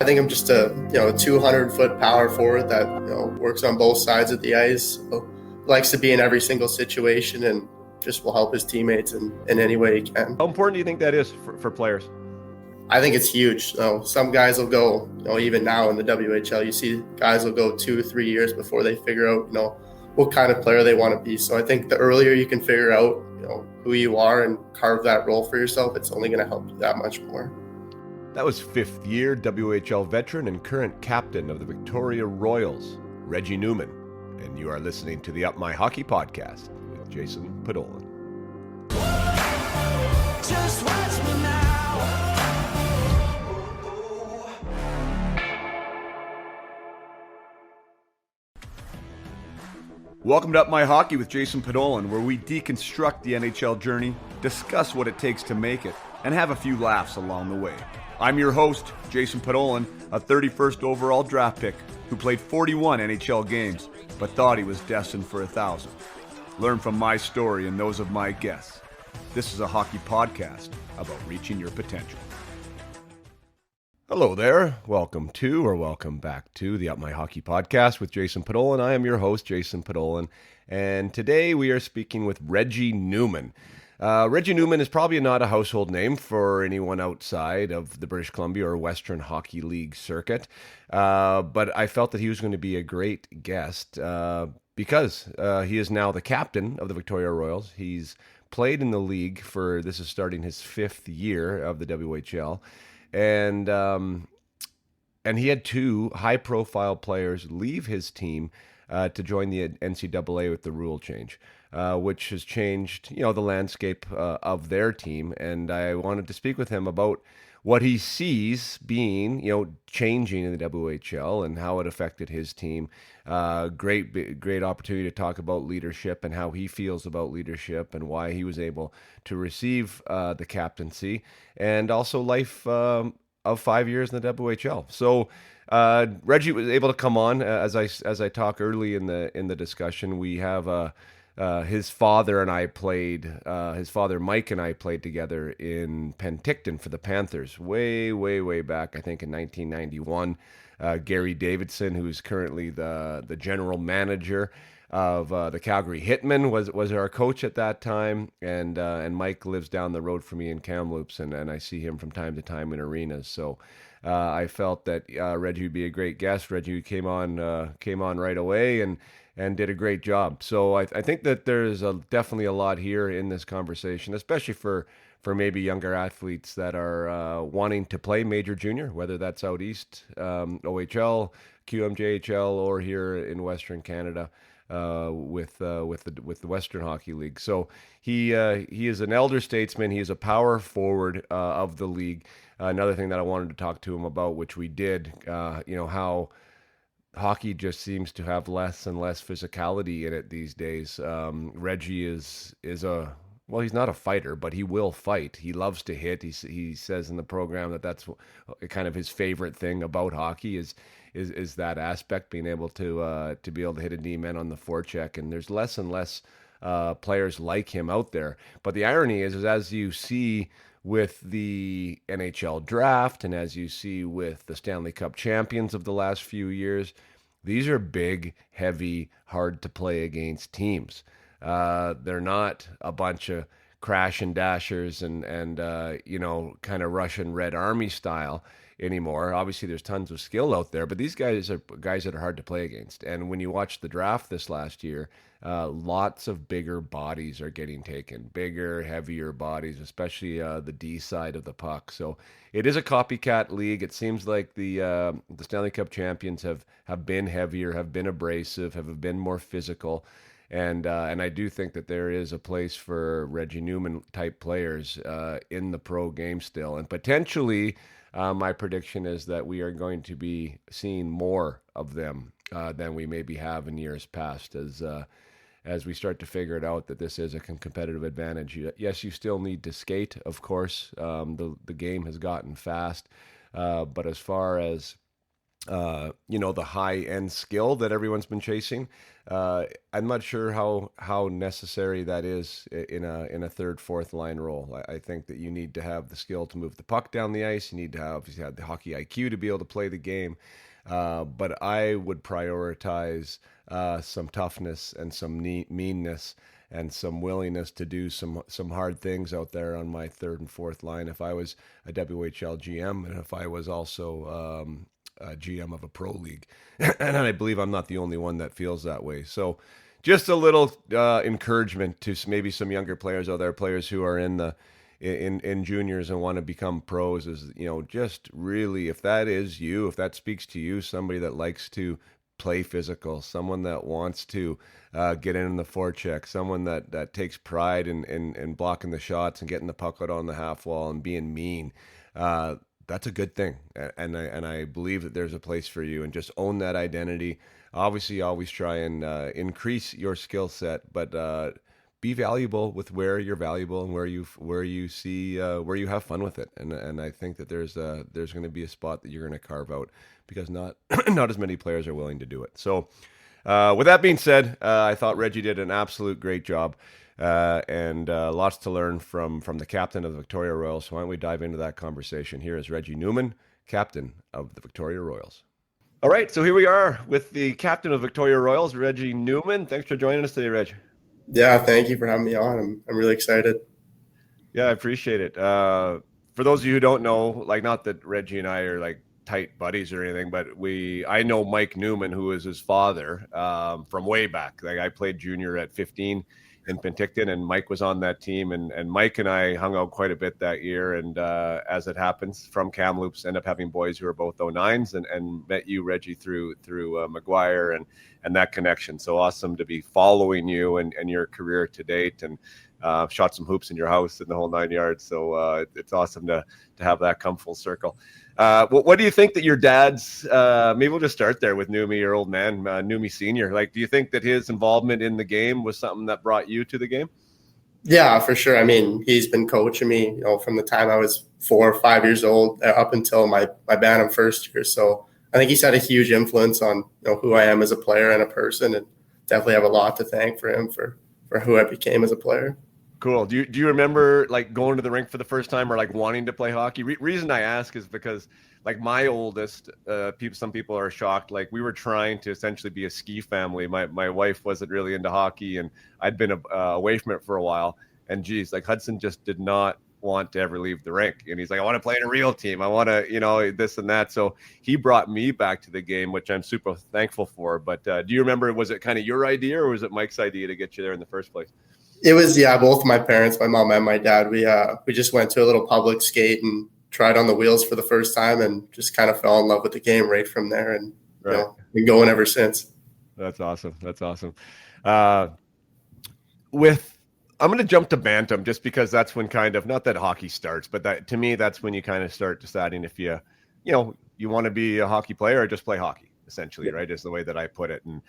I think I'm just a 200-foot power forward that works on both sides of the ice. Likes to be in every single situation and just will help his teammates in any way he can. How important do you think that is for players? I think it's huge. Some guys will go, even now in the WHL, you see guys will go 2-3 years before they figure out, what kind of player they want to be. So I think the earlier you can figure out, who you are and carve that role for yourself, it's only going to help you that much more. That was fifth-year WHL veteran and current captain of the Victoria Royals, Reggie Newman. And you are listening to the Up My Hockey podcast with Jason Podolin. Just watch me now. Welcome to Up My Hockey with Jason Podolin, where we deconstruct the NHL journey, discuss what it takes to make it, and have a few laughs along the way. I'm your host, Jason Podolin, a 31st overall draft pick who played 41 NHL games, but thought he was destined for 1,000. Learn from my story and those of my guests. This is a hockey podcast about reaching your potential. Hello there. Welcome back to the Up My Hockey podcast with Jason Podolin. I am your host, Jason Podolin, and today we are speaking with Reggie Newman. Reggie Newman is probably not a household name for anyone outside of the British Columbia or Western Hockey League circuit, but I felt that he was going to be a great guest because he is now the captain of the Victoria Royals. He's played in the league this is starting his fifth year of the WHL, and he had two high-profile players leave his team to join the NCAA with the rule change, which has changed, the landscape of their team. And I wanted to speak with him about what he sees being, changing in the WHL and how it affected his team. Great opportunity to talk about leadership and how he feels about leadership and why he was able to receive the captaincy, and also life of 5 years in the WHL. So Reggie was able to come on as I talk early in the discussion. We have his father Mike and I played together in Penticton for the Panthers way back, I think in 1991. Gary Davidson, who's currently the general manager of the Calgary Hitmen, was our coach at that time, and Mike lives down the road from me in Kamloops, and I see him from time to time in arenas. So I felt that Reggie would be a great guest. Reggie came on right away and did a great job. So I think that there's definitely a lot here in this conversation, especially for maybe younger athletes that are wanting to play major junior, whether that's out east, OHL, QMJHL, or here in Western Canada with the Western Hockey League. So he is an elder statesman. He is a power forward of the league. Another thing that I wanted to talk to him about, which we did, how hockey just seems to have less and less physicality in it these days. Reggie is he's not a fighter, but he will fight. He loves to hit. He says in the program that's kind of his favorite thing about hockey is that aspect, being able to hit a D-man on the forecheck. And there's less and less players like him out there. But the irony is as you see with the NHL draft, and as you see with the Stanley Cup champions of the last few years, these are big, heavy, hard to play against teams. They're not a bunch of crash and dashers and kind of Russian Red Army style anymore. Obviously, there's tons of skill out there, but these guys are guys that are hard to play against. And when you watch the draft this last year, lots of bigger bodies are getting taken, bigger, heavier bodies, especially the D side of the puck. So it is a copycat league. It seems like the Stanley Cup champions have been heavier, have been abrasive, have been more physical. And I do think that there is a place for Reggie Newman type players in the pro game still. And potentially, my prediction is that we are going to be seeing more of them than we maybe have in years past, as we start to figure it out that this is a competitive advantage. Yes, you still need to skate, of course. The game has gotten fast, but as far as the high end skill that everyone's been chasing. I'm not sure how necessary that is in a third, fourth line role. I think that you need to have the skill to move the puck down the ice. You need to have the hockey IQ to be able to play the game. But I would prioritize some toughness and some meanness and some willingness to do some hard things out there on my third and fourth line. If I was a WHL GM, and if I was also GM of a pro league, and I believe I'm not the only one that feels that way. So, just a little encouragement to maybe some younger players out there, players who are in juniors and want to become pros, is just really, if that is you, if that speaks to you, somebody that likes to play physical, someone that wants to get in the forecheck, someone that takes pride in blocking the shots and getting the puck out on the half wall and being mean. That's a good thing, and I believe that there's a place for you, and just own that identity. Obviously, always try and increase your skill set, but be valuable with where you're valuable and where you see where you have fun with it. And I think that there's going to be a spot that you're going to carve out, because not not as many players are willing to do it. So, with that being said, I thought Reggie did an absolute great job. And lots to learn from the captain of the Victoria Royals. So why don't we dive into that conversation? Here is Reggie Newman, captain of the Victoria Royals. All right, so here we are with the captain of Victoria Royals, Reggie Newman. Thanks for joining us today, Reg. Yeah, thank you for having me on. I'm really excited. Yeah, I appreciate it. For those of you who don't know, like, not that Reggie and I are like tight buddies or anything, but I know Mike Newman, who is his father, from way back. Like, I played junior at 15 in Penticton, and Mike was on that team, and Mike and I hung out quite a bit that year, and as it happens, from Kamloops, end up having boys who are both 09s, and met you, Reggie, through McGuire and that connection. So awesome to be following you and your career to date, and shot some hoops in your house and the whole 9 yards. So it's awesome to have that come full circle. What do you think that your dad's, maybe we'll just start there with Numi, your old man, Numi Sr. Like, do you think that his involvement in the game was something that brought you to the game? Yeah, for sure. I mean, he's been coaching me, from the time I was 4 or 5 years old up until my Bantam first year. So I think he's had a huge influence on, who I am as a player and a person, and definitely have a lot to thank for him for who I became as a player. Cool. Do you remember, like, going to the rink for the first time, or like wanting to play hockey? Reason I ask is because, like, my oldest, some people are shocked. Like, we were trying to essentially be a ski family. My wife wasn't really into hockey, and I'd been away from it for a while. And geez, like, Hudson just did not want to ever leave the rink. And he's like, I want to play in a real team. I want to, this and that. So he brought me back to the game, which I'm super thankful for. But do you remember, was it kind of your idea, or was it Mike's idea to get you there in the first place? It was, both my parents, my mom and my dad. We just went to a little public skate and tried on the wheels for the first time, and just kind of fell in love with the game right from there, and right. Been going ever since. That's awesome. I'm going to jump to Bantam, just because that's when kind of, not that hockey starts, but that, to me, that's when you kind of start deciding if you want to be a hockey player or just play hockey, essentially, right? Is the way that I put it. And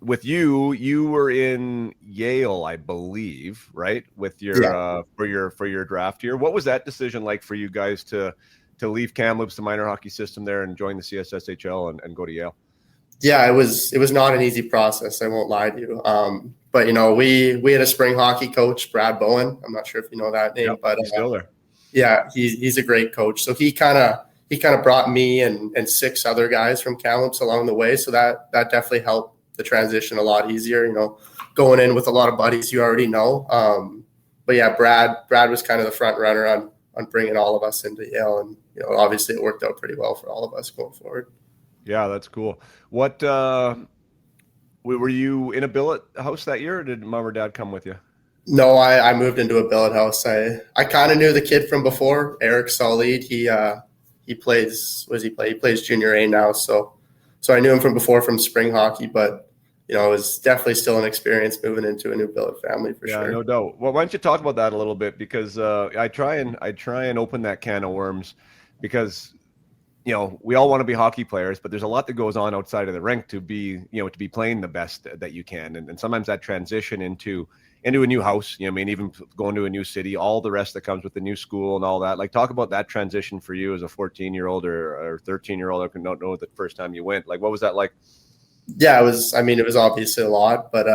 with you were in Yale, I believe, right? With your for your draft year. What was that decision like for you guys to leave Kamloops, the minor hockey system there, and join the CSSHL and go to Yale? Yeah, it was not an easy process, I won't lie to you. But we had a spring hockey coach, Brad Bowen. I'm not sure if you know that name, but he's still there. Yeah, he's a great coach. So he kind of brought me and 6 other guys from Kamloops along the way. So that definitely helped the transition a lot easier, going in with a lot of buddies you already know. But yeah, Brad was kind of the front runner on bringing all of us into Yale, and obviously it worked out pretty well for all of us going forward. Yeah, that's cool. What were you in a billet house that year, or did mom or dad come with you? No, I moved into a billet house. I kind of knew the kid from before, Eric Solid. He plays, what does he play? He plays junior A now. So I knew him from before, from spring hockey, but it was definitely still an experience moving into a new billet family for sure. Yeah, no doubt. Well, why don't you talk about that a little bit? Because I try and open that can of worms, because we all want to be hockey players, but there's a lot that goes on outside of the rink to be playing the best that you can. And sometimes that transition into into a new house, I mean, even going to a new city, all the rest that comes with the new school and all that. Like, talk about that transition for you as a 14-year-old or 13-year-old. I don't know the first time you went. Like, what was that like? Yeah, it was. I mean, it was obviously a lot, but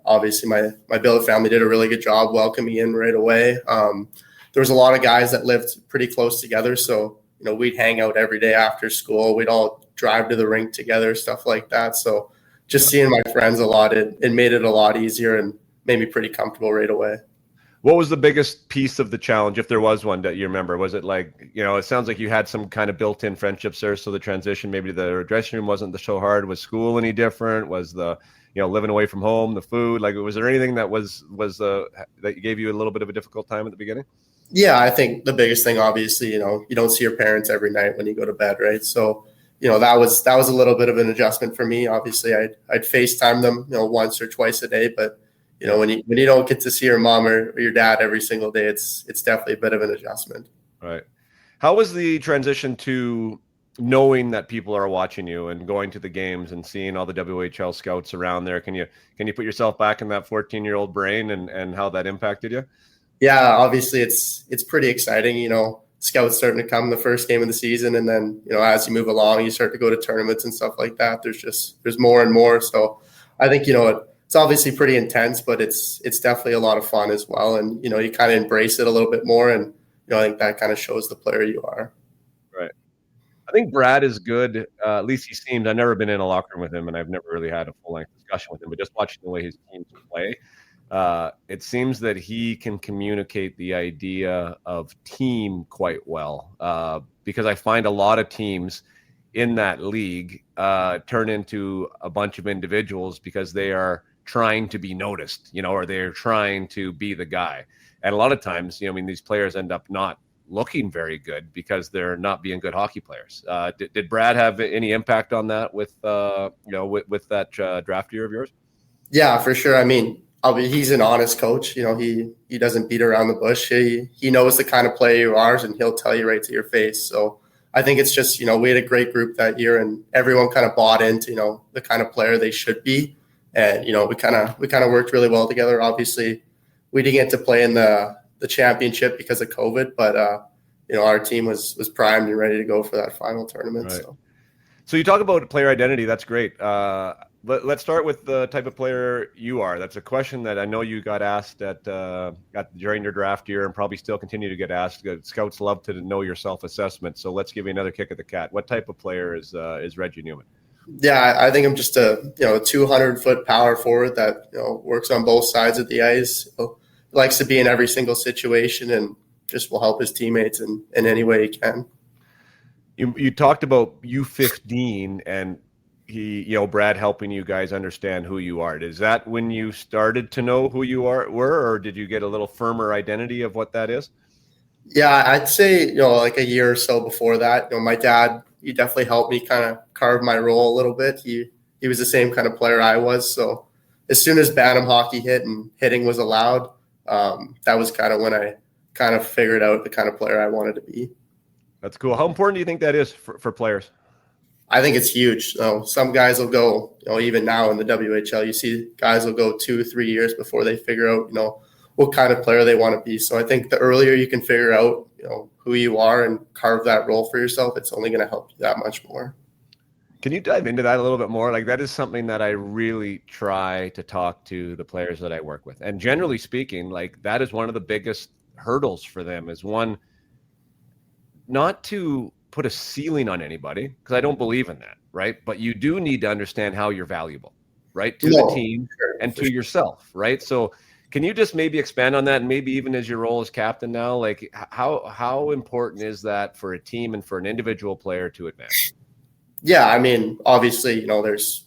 obviously my billet family did a really good job welcoming me in right away. There was a lot of guys that lived pretty close together, so we'd hang out every day after school. We'd all drive to the rink together, stuff like that. So just seeing my friends a lot, it made it a lot easier and made me pretty comfortable right away. What was the biggest piece of the challenge, if there was one that you remember? Was it like, it sounds like you had some kind of built-in friendships there, so the transition maybe to the dressing room wasn't so hard. Was school any different? Was the, living away from home, the food? Like, was there anything that was that gave you a little bit of a difficult time at the beginning? Yeah, I think the biggest thing, obviously, you don't see your parents every night when you go to bed, right? So, that was a little bit of an adjustment for me. Obviously, I'd FaceTime them, once or twice a day, but when you don't get to see your mom or your dad every single day, it's definitely a bit of an adjustment. Right. How was the transition to knowing that people are watching you and going to the games and seeing all the WHL scouts around there? Can you put yourself back in that 14-year-old brain and how that impacted you? Yeah, obviously it's pretty exciting. Scouts starting to come the first game of the season, and then as you move along, you start to go to tournaments and stuff like that. There's more and more. So I think it's obviously pretty intense, but it's definitely a lot of fun as well. And you kind of embrace it a little bit more, and I think that kind of shows the player you are. Right. I think Brad is good. At least he seems. I've never been in a locker room with him, and I've never really had a full length discussion with him. But just watching the way his teams play, it seems that he can communicate the idea of team quite well. Because I find a lot of teams in that league turn into a bunch of individuals because they are trying to be noticed, or they're trying to be the guy. And a lot of times, these players end up not looking very good because they're not being good hockey players. Did Brad have any impact on that with that draft year of yours? Yeah, for sure. I mean, he's an honest coach. He doesn't beat around the bush. He knows the kind of player you are, and he'll tell you right to your face. So I think it's just, we had a great group that year, and everyone kind of bought into, the kind of player they should be. And, we kind of worked really well together. Obviously, we didn't get to play in the championship because of COVID, but, our team was primed and ready to go for that final tournament. Right. So you talk about player identity. That's great. Let's start with the type of player you are. That's a question that I know you got asked during your draft year, and probably still continue to get asked. Scouts love to know your self-assessment. So let's give you another kick at the cat. What type of player is Reggie Newman? Yeah, I think I'm just a 200-foot power forward that works on both sides of the ice. Likes to be in every single situation and just will help his teammates in any way he can. You talked about U15 and Brad helping you guys understand who you are. Is that when you started to know who you were, or did you get a little firmer identity of what that is? Yeah, I'd say like a year or so before that. My dad, he definitely helped me kind of carve my role a little bit. He was the same kind of player I was. So as soon as Bantam hockey hit and hitting was allowed, that was kind of when I kind of figured out the kind of player I wanted to be. That's cool. How important do you think that is for players? I think it's huge. Some guys will go, even now in the WHL, you see guys will go 2-3 years before they figure out, what kind of player they want to be. So I think the earlier you can figure out, who you are and carve that role for yourself, it's only going to help you that much more. Can you dive into that a little bit more? Like, that is something that I really try to talk to the players that I work with. And generally speaking, like, that is one of the biggest hurdles for them, is one, not to put a ceiling on anybody, because I don't believe in that, right? But you do need to understand how you're valuable, right? To the team and to yourself, right? So can you just maybe expand on that, and maybe even as your role as captain now, like how important is that for a team and for an individual player to advance? Yeah, I mean, obviously, there's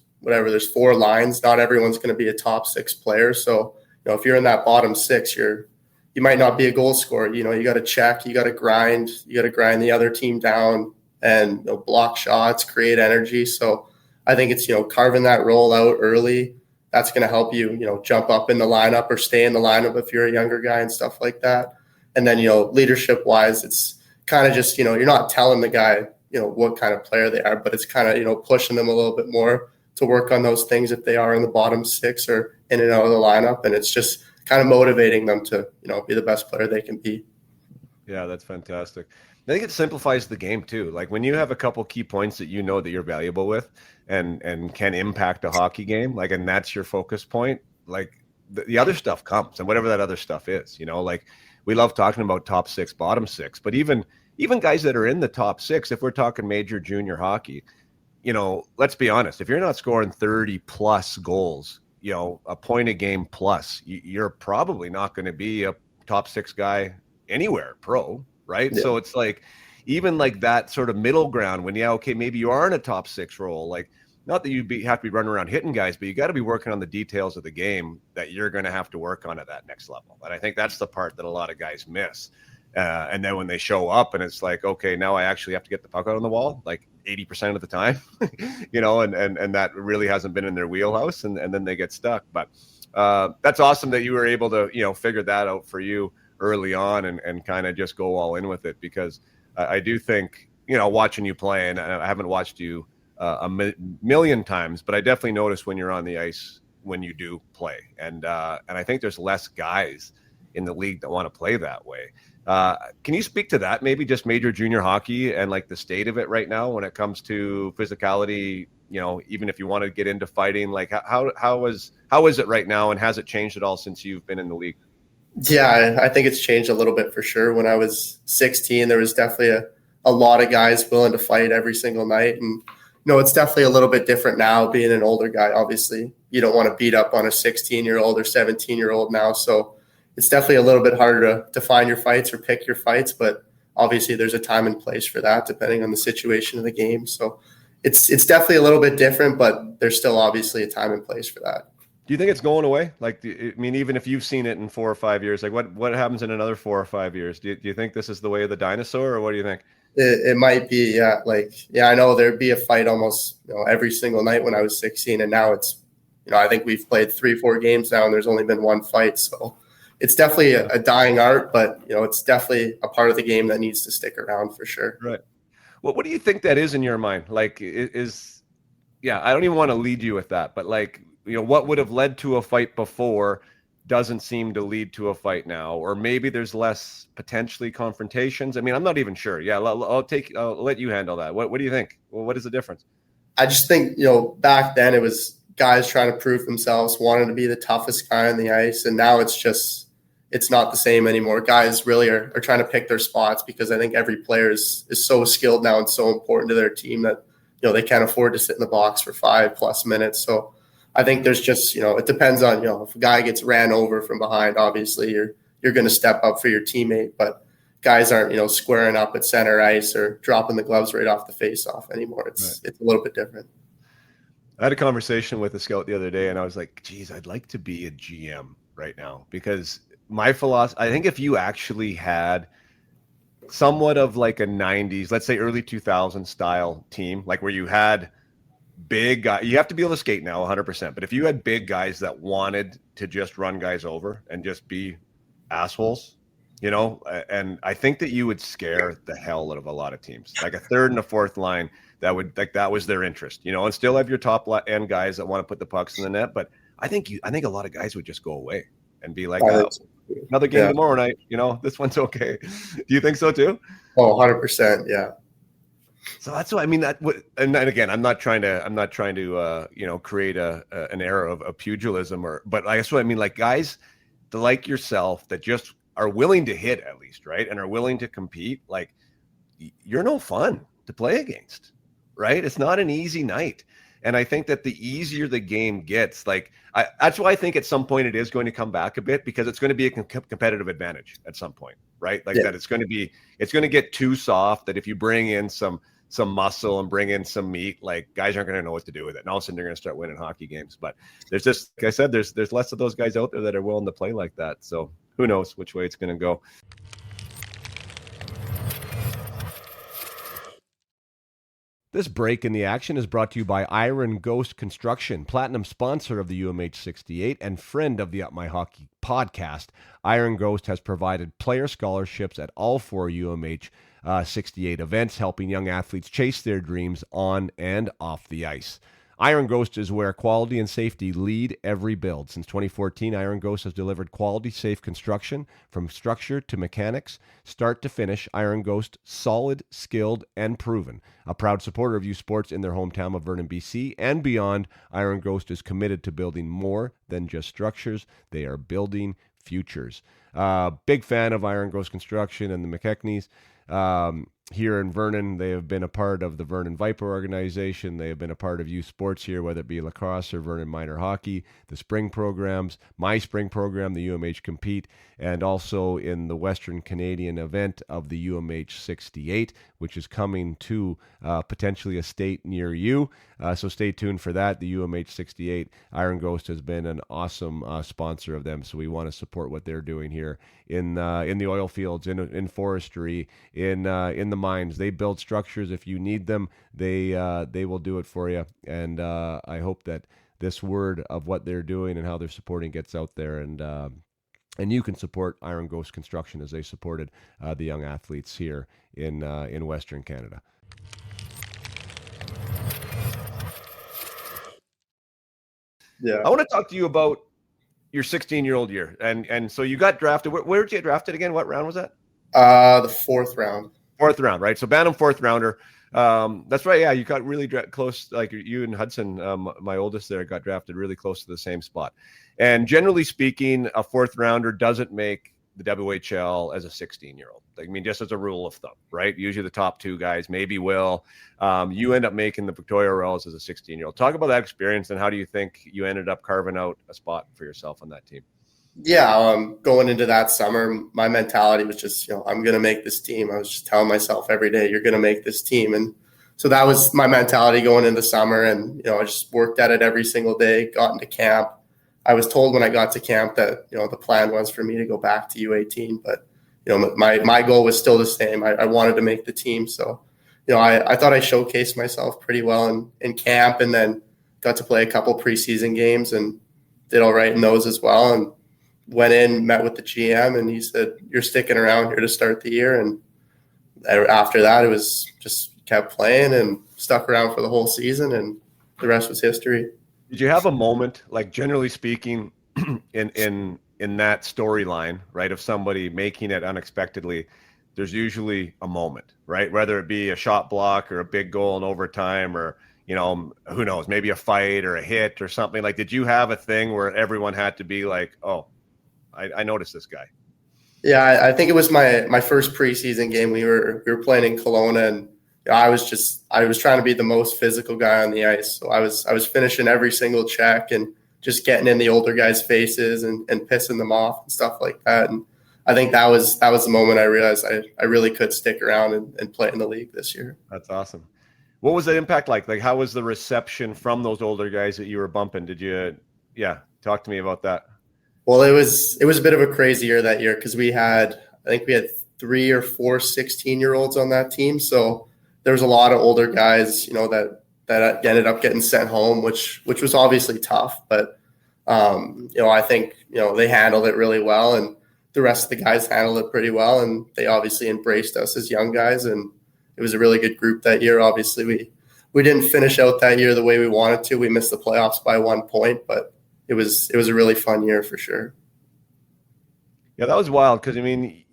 4 lines. Not everyone's going to be a top 6 player. So, if you're in that bottom 6, you might not be a goal scorer. You got to check, you got to grind the other team down and block shots, create energy. So I think it's, carving that role out early. That's going to help you, jump up in the lineup or stay in the lineup if you're a younger guy and stuff like that. And then, leadership wise, it's kind of just, you're not telling the guy, what kind of player they are, but it's kind of, pushing them a little bit more to work on those things if they are in the bottom 6 or in and out of the lineup. And it's just kind of motivating them to, be the best player they can be. Yeah, that's fantastic. I think it simplifies the game too. Like when you have a couple key points that you know that you're valuable with and can impact a hockey game, like, and that's your focus point, like the other stuff comes, and whatever that other stuff is, like we love talking about top six, bottom six, but even guys that are in the top six, if we're talking major junior hockey, let's be honest, if you're not scoring 30 plus goals, a point a game plus, you're probably not going to be a top six guy anywhere pro, right? Yeah. So it's like, even like that sort of middle ground when, okay, maybe you are in a top six role, like, not that have to be running around hitting guys, but you got to be working on the details of the game that you're going to have to work on at that next level. And I think that's the part that a lot of guys miss. And then when they show up and it's like, okay, now I actually have to get the puck out on the wall, like 80% of the time, and that really hasn't been in their wheelhouse, and then they get stuck. But that's awesome that you were able to, figure that out for you early on and kind of just go all in with it, because I do think, watching you play, and I haven't watched you a million times, but I definitely notice when you're on the ice when you do play. And I think there's less guys in the league that want to play that way. Can you speak to that? Maybe just major junior hockey and like the state of it right now when it comes to physicality, even if you want to get into fighting, like how is it right now, and has it changed at all since you've been in the league? Yeah, I think it's changed a little bit for sure. When I was 16, there was definitely a lot of guys willing to fight every single night. And, it's definitely a little bit different now being an older guy. Obviously, you don't want to beat up on a 16-year-old or 17-year-old now. So it's definitely a little bit harder to find your fights or pick your fights. But obviously, there's a time and place for that depending on the situation of the game. So it's definitely a little bit different, but there's still obviously a time and place for that. Do you think it's going away? Like, I mean, even if you've seen it in 4 or 5 years, like what happens in another 4 or 5 years? Do you think this is the way of the dinosaur, or what do you think? It might be, yeah. I know there'd be a fight almost every single night when I was 16, and now it's, I think we've played 3-4 games now, and there's only been one fight. So it's definitely a dying art, but it's definitely a part of the game that needs to stick around for sure. Right. Well, what do you think that is in your mind? Like, I don't even want to lead you with that, but like, what would have led to a fight before doesn't seem to lead to a fight now, or maybe there's less potentially confrontations. I mean, I'm not even sure. Yeah, I'll let you handle that. What do you think? Well, what is the difference? I just think, back then it was guys trying to prove themselves, wanting to be the toughest guy on the ice. And now it's not the same anymore. Guys really are trying to pick their spots, because I think every player is so skilled now and so important to their team that, they can't afford to sit in the box for 5+ minutes. So I think there's just, it depends on, if a guy gets ran over from behind, obviously you're going to step up for your teammate, but guys aren't, squaring up at center ice or dropping the gloves right off the face-off anymore. It's a little bit different. I had a conversation with a scout the other day, and I was like, geez, I'd like to be a GM right now, because my philosophy, I think if you actually had somewhat of like a 90s, let's say early 2000s style team, like where you had big guy, you have to be able to skate now 100%, but if you had big guys that wanted to just run guys over and just be assholes, and I think that you would scare the hell out of a lot of teams, like a third and a fourth line that was their interest, and still have your top end guys that want to put the pucks in the net. But I think a lot of guys would just go away and be like, another game tomorrow night, this one's okay. Do you think so too? Oh, 100%. Yeah. So that's what I mean. And again, I'm not trying to create an era of pugilism, but I guess what I mean, like guys like yourself that just are willing to hit at least, right, and are willing to compete. Like, you're no fun to play against, right? It's not an easy night. And I think that the easier the game gets, like that's why I think at some point it is going to come back a bit, because it's going to be a competitive advantage at some point, right? Like that it's going to get too soft, that if you bring in some muscle and bring in some meat, like guys aren't going to know what to do with it. And all of a sudden they're going to start winning hockey games. But there's just, like I said, there's less of those guys out there that are willing to play like that. So who knows which way it's going to go. This break in the action is brought to you by Iron Ghost Construction, platinum sponsor of the UMH 68 and friend of the Up My Hockey podcast. Iron Ghost has provided player scholarships at all 4 UMH 68 events, helping young athletes chase their dreams on and off the ice. Iron Ghost is where quality and safety lead every build. Since 2014, Iron Ghost has delivered quality, safe construction from structure to mechanics, start to finish. Iron Ghost, solid, skilled, and proven. A proud supporter of youth sports in their hometown of Vernon, BC, and beyond, Iron Ghost is committed to building more than just structures. They are building futures. Big fan of Iron Ghost Construction and the McKechnies. Here in Vernon, they have been a part of the Vernon Viper organization. They have been a part of youth sports here, whether it be lacrosse or Vernon minor hockey, the spring programs, my spring program, the UMH Compete, and also in the Western Canadian event of the UMH 68, which is coming to potentially a state near you. So stay tuned for that. The UMH 68, Iron Ghost has been an awesome sponsor of them. So we want to support what they're doing here in the oil fields, in forestry, in the mines. They build structures. If you need them, they will do it for you. And I hope that this word of what they're doing and how they're supporting gets out there, and you can support Iron Ghost Construction as they supported the young athletes here in Western Canada. Yeah. I want to talk to you about your 16-year-old year, and so you got drafted. Where did you get drafted again? What round was that? The fourth round. Fourth round, right? So Bantam fourth rounder. That's right. Yeah, you got really close. Like you and Hudson, my oldest there, got drafted really close to the same spot. And generally speaking, a fourth rounder doesn't make the WHL as a 16-year-old. I mean, just as a rule of thumb, right? Usually the top two guys maybe will. You end up making the Victoria Royals as a 16-year-old. Talk about that experience, and how do you think you ended up carving out a spot for yourself on that team? Yeah, going into that summer, my mentality was just, I'm going to make this team. I was just telling myself every day, you're going to make this team. And so that was my mentality going into summer. And, I just worked at it every single day, got into camp. I was told when I got to camp that, the plan was for me to go back to U18. But, my goal was still the same. I wanted to make the team. So, I thought I showcased myself pretty well in camp, and then got to play a couple preseason games and did all right in those as well. And went in, met with the GM, and he said, "You're sticking around here to start the year." And after that, it was just kept playing and stuck around for the whole season, and the rest was history. Did you have a moment, like generally speaking, in that storyline, right, of somebody making it unexpectedly? There's usually a moment, right? Whether it be a shot block or a big goal in overtime, or who knows, maybe a fight or a hit or something. Like, did you have a thing where everyone had to be like, "Oh, I noticed this guy"? Yeah, I think it was my first preseason game. We were playing in Kelowna, and I was trying to be the most physical guy on the ice. So I was finishing every single check and just getting in the older guys' faces and pissing them off and stuff like that. And I think that was the moment I realized I really could stick around and play in the league this year. That's awesome. What was the impact like? Like, how was the reception from those older guys that you were bumping? Talk to me about that. Well, it was a bit of a crazy year that year, because I think we had 3 or 4 16-year-olds on that team. So there was a lot of older guys, that ended up getting sent home, which was obviously tough. But, I think, they handled it really well, and the rest of the guys handled it pretty well. And they obviously embraced us as young guys. And it was a really good group that year. Obviously, we didn't finish out that year the way we wanted to. We missed the playoffs by 1 point, but it was a really fun year for sure. Yeah, that was wild, because, I mean,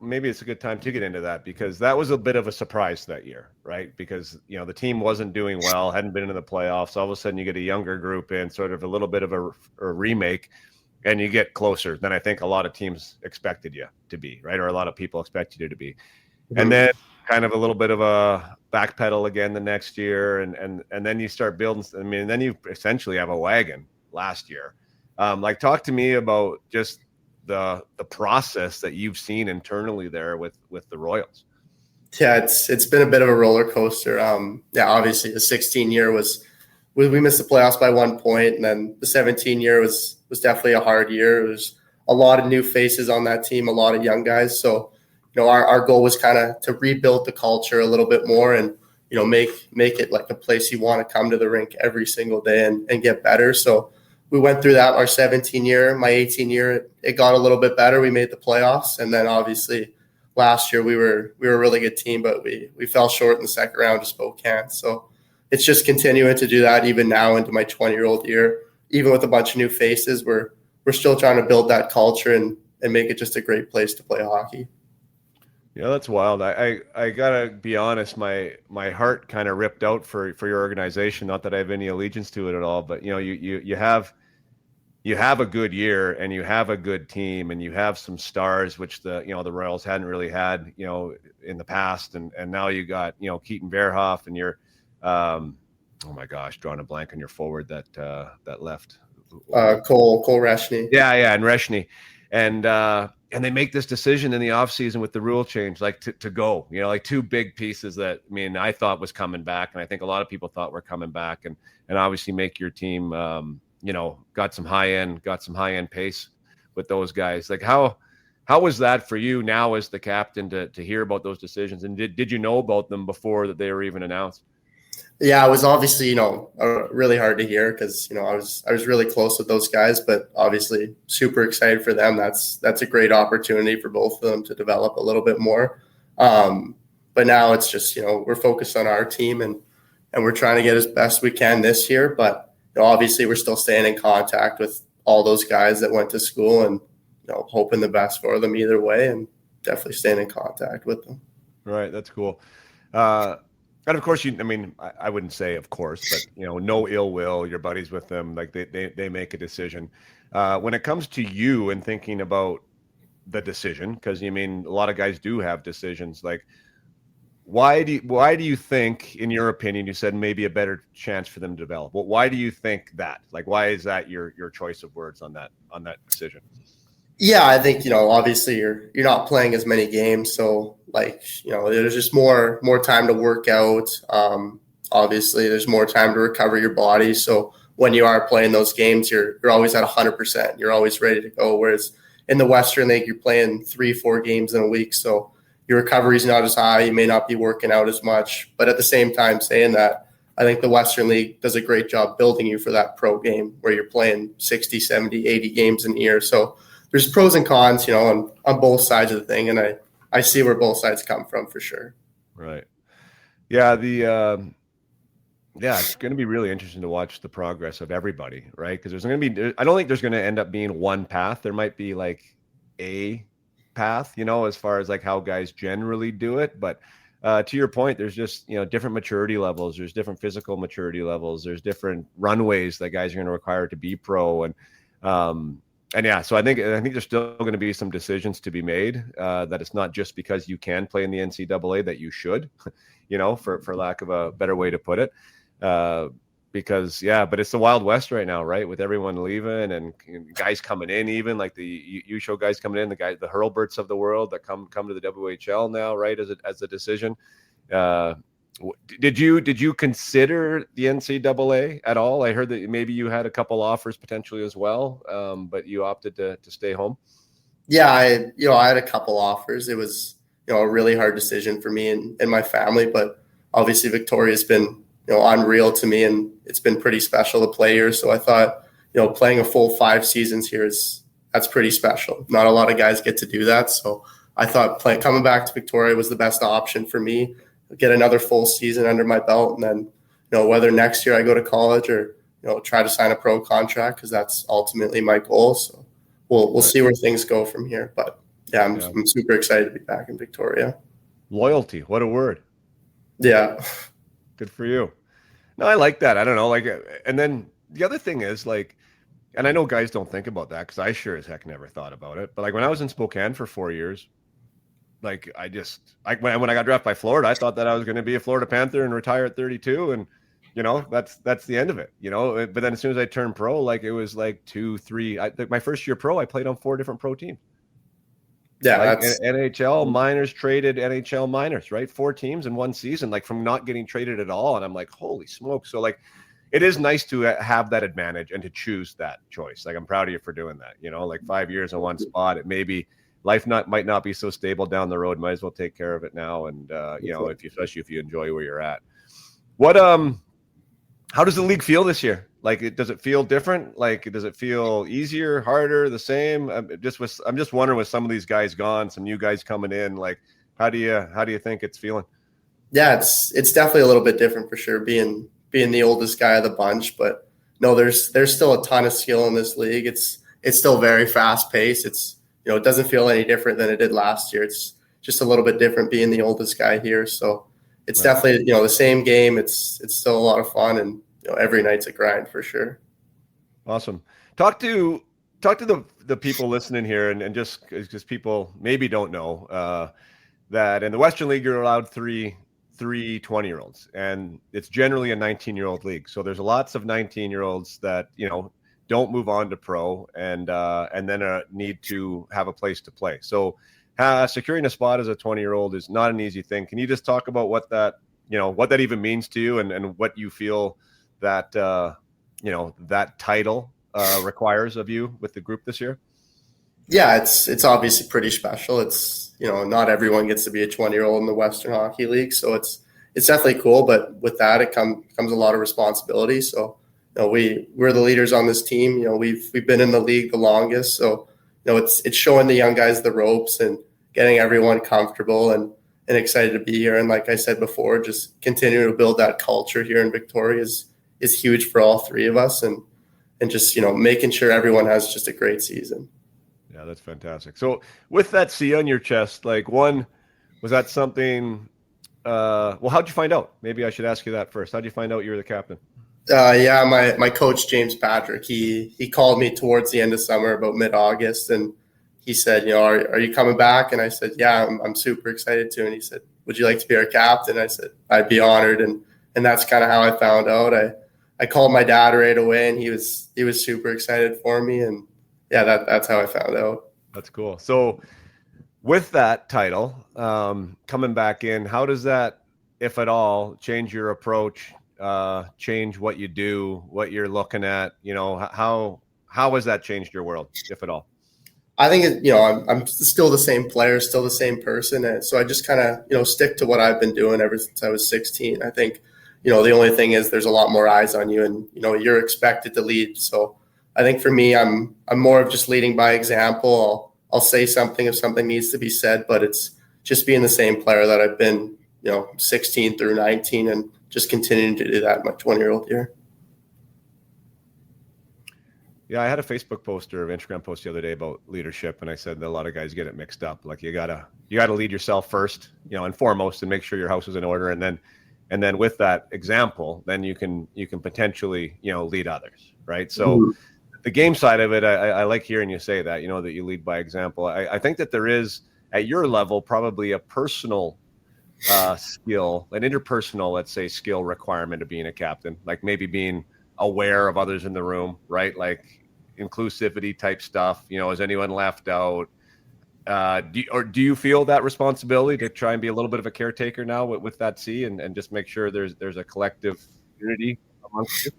maybe it's a good time to get into that, because that was a bit of a surprise that year, right? Because, the team wasn't doing well, hadn't been into the playoffs. All of a sudden you get a younger group in, sort of a little bit of a remake, and you get closer than I think a lot of teams expected you to be, right? Or a lot of people expected you to be. Mm-hmm. And then kind of a little bit of a backpedal again the next year, and then you start building. I mean, then you essentially have a wagon last year. Talk to me about just the process that you've seen internally there with the Royals. Yeah, it's been a bit of a roller coaster. Obviously the 16 year we missed the playoffs by 1 point, and then the 17 year was definitely a hard year. It was a lot of new faces on that team, a lot of young guys. So, our goal was kind of to rebuild the culture a little bit more, and make it like a place you want to come to the rink every single day and get better. So we went through that our 17 year. My 18 year, it got a little bit better. We made the playoffs, and then obviously last year we were a really good team, but we fell short in the second round to Spokane. So it's just continuing to do that even now into my 20-year-old year. Even with a bunch of new faces, we're still trying to build that culture and make it just a great place to play hockey. Yeah, that's wild. I gotta be honest, my heart kind of ripped out for your organization. Not that I have any allegiance to it at all, but you have a good year and you have a good team and you have some stars, which the Royals hadn't really had, in the past. And now you got, Keaton Verhoff and you're, oh my gosh, drawing a blank on your forward that left. Cole Reshny. Yeah. And Reshny. And they make this decision in the offseason with the rule change, like to go, like two big pieces that, I thought was coming back. And I think a lot of people thought were coming back and obviously make your team, got some high end pace with those guys. Like how was that for you now as the captain to hear about those decisions? And did you know about them before that they were even announced? Yeah, it was obviously, really hard to hear because, I was really close with those guys, but obviously super excited for them. That's a great opportunity for both of them to develop a little bit more. But now it's just, we're focused on our team and we're trying to get as best we can this year. But obviously we're still staying in contact with all those guys that went to school and, hoping the best for them either way and definitely staying in contact with them. Right. That's cool. And of course, I wouldn't say of course, but, no ill will, you're buddies with them. Like they make a decision. When it comes to you and thinking about the decision, because a lot of guys do have decisions, like why do you think, in your opinion, you said maybe a better chance for them to develop? Well, why do you think that? Like, why is that your choice of words on that decision? Yeah, I think, obviously you're not playing as many games. So there's just more time to work out. Obviously there's more time to recover your body. So when you are playing those games, you're always at 100%. You're always ready to go. Whereas in the Western League, you're playing 3-4 games in a week. So your recovery is not as high. You may not be working out as much. But at the same time, saying that, I think the Western League does a great job building you for that pro game where you're playing 60, 70, 80 games in a year. So there's pros and cons, on both sides of the thing. And I see where both sides come from for sure. Right. Yeah. It's going to be really interesting to watch the progress of everybody, right? Because I don't think there's going to end up being one path. There might be like a path, as far as like how guys generally do it. But to your point, there's just, different maturity levels. There's different physical maturity levels. There's different runways that guys are going to require to be pro. And yeah, so I think there's still going to be some decisions to be made, that it's not just because you can play in the NCAA that you should, for lack of a better way to put it. Because but it's the Wild West right now, right? With everyone leaving and guys coming in, even like the show guys coming in, the Hurlberts of the world that come to the WHL now, right? As a decision. Did you consider the NCAA at all? I heard that maybe you had a couple offers potentially as well, but you opted to stay home. Yeah, I had a couple offers. It was a really hard decision for me and my family, but obviously Victoria's been unreal to me, and it's been pretty special to play here. So I thought playing a full 5 seasons here that's pretty special. Not a lot of guys get to do that, so I thought coming back to Victoria was the best option for me. Get another full season under my belt, and then whether next year I go to college or try to sign a pro contract, because that's ultimately my goal. So we'll see where things go from here. But I'm super excited to be back in Victoria. Loyalty, what a word. Yeah, good for you. No, I like that. I don't know, and then the other thing is and I know guys don't think about that because I sure as heck never thought about it. But when I was in Spokane for 4 years. When I got drafted by Florida, I thought that I was going to be a Florida Panther and retire at 32, and that's the end of it. But then as soon as I turned pro, it was 2, 3. My first year pro, I played on 4 different pro teams. Yeah, that's NHL minors traded NHL minors, right? 4 teams in one season, from not getting traded at all, and I'm like, holy smoke! So it is nice to have that advantage and to choose that choice. I'm proud of you for doing that. 5 years in one spot, it maybe. Life might not be so stable down the road. Might as well take care of it now, and especially if you enjoy where you're at. What how does the league feel this year? Does it feel different? Does it feel easier, harder, the same? I'm just wondering, with some of these guys gone, some new guys coming in, how do you think it's feeling? Yeah, it's definitely a little bit different for sure. Being being the oldest guy of the bunch. But no, there's still a ton of skill in this league. It's still very fast paced. It doesn't feel any different than it did last year. It's just a little bit different being the oldest guy here. So it's definitely, the same game. It's still a lot of fun, and every night's a grind for sure. Awesome. Talk to the people listening here, and just because people maybe don't know that in the Western League you're allowed three 20-year-olds, and it's generally a 19-year-old league. So there's lots of 19-year-olds that don't move on to pro and then need to have a place to play. So securing a spot as a 20-year-old is not an easy thing. Can you just talk about what that even means to you, and what you feel that that title requires of you with the group this year? Yeah, it's obviously pretty special. It's not everyone gets to be a 20-year-old in the Western Hockey League, so it's definitely cool. But with that, it comes a lot of responsibility. So we're the leaders on this team. We've been in the league the longest, so it's showing the young guys the ropes and getting everyone comfortable and excited to be here. And like I said before, just continuing to build that culture here in Victoria is huge for all three of us, and just making sure everyone has just a great season. Yeah, that's fantastic. So with that C on your chest, was that something? Well, how'd you find out? Maybe I should ask you that first. How'd you find out you were the captain? Yeah, my coach James Patrick, he called me towards the end of summer, about mid-August, and he said, are you coming back? And I said, yeah, I'm super excited to. And he said, would you like to be our captain? I said, I'd be honored. And that's kind of how I found out. I called my dad right away, and he was super excited for me. And yeah, that's how I found out. That's cool. So with that title, coming back in, how does that, if at all, change your approach, change what you do, what you're looking at? How has that changed your world, if at all? I think I'm still the same player, still the same person, and so I just kind of stick to what I've been doing ever since I was 16. I think the only thing is there's a lot more eyes on you, and you're expected to lead. So I think for me, I'm more of just leading by example. I'll say something if something needs to be said, but it's just being the same player that I've been 16 through 19, and just continuing to do that in my 20-year-old year. Yeah, I had a Facebook post or an Instagram post the other day about leadership, and I said that a lot of guys get it mixed up. Like you gotta lead yourself first, and foremost, and make sure your house is in order, and then with that example, then you can potentially lead others, right? So the game side of it, I like hearing you say that that you lead by example. I think that there is at your level probably a personal skill, an interpersonal, let's say, skill requirement of being a captain, like maybe being aware of others in the room, right? Like inclusivity type stuff. Is anyone left out? Do you feel that responsibility to try and be a little bit of a caretaker now with that C and just make sure there's a collective unity amongst you?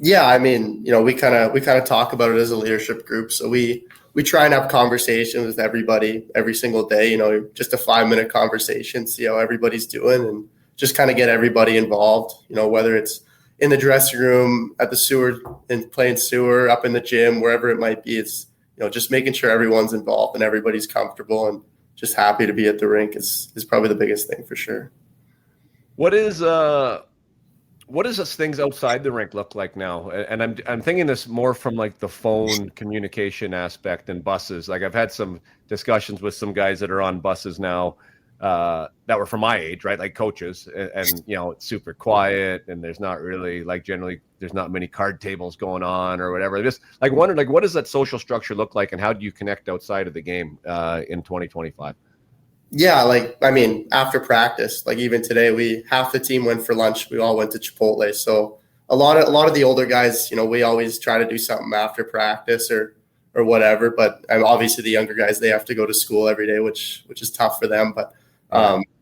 Yeah, I mean, we kind of talk about it as a leadership group. So we try and have conversations with everybody every single day. Just a 5-minute conversation, see how everybody's doing, and just kind of get everybody involved. Whether it's in the dressing room, at the sewer, and playing sewer, up in the gym, wherever it might be. It's just making sure everyone's involved and everybody's comfortable and just happy to be at the rink is probably the biggest thing for sure. What does things outside the rink look like now? And I'm thinking this more from like the phone communication aspect and buses. Like I've had some discussions with some guys that are on buses now that were from my age, right? Like coaches, and it's super quiet, and there's not really generally there's not many card tables going on or whatever. Just wonder what does that social structure look like, and how do you connect outside of the game in 2025? Yeah, after practice, even today, half the team went for lunch. We all went to Chipotle. So a lot of the older guys, we always try to do something after practice or whatever. But obviously the younger guys, they have to go to school every day, which is tough for them. But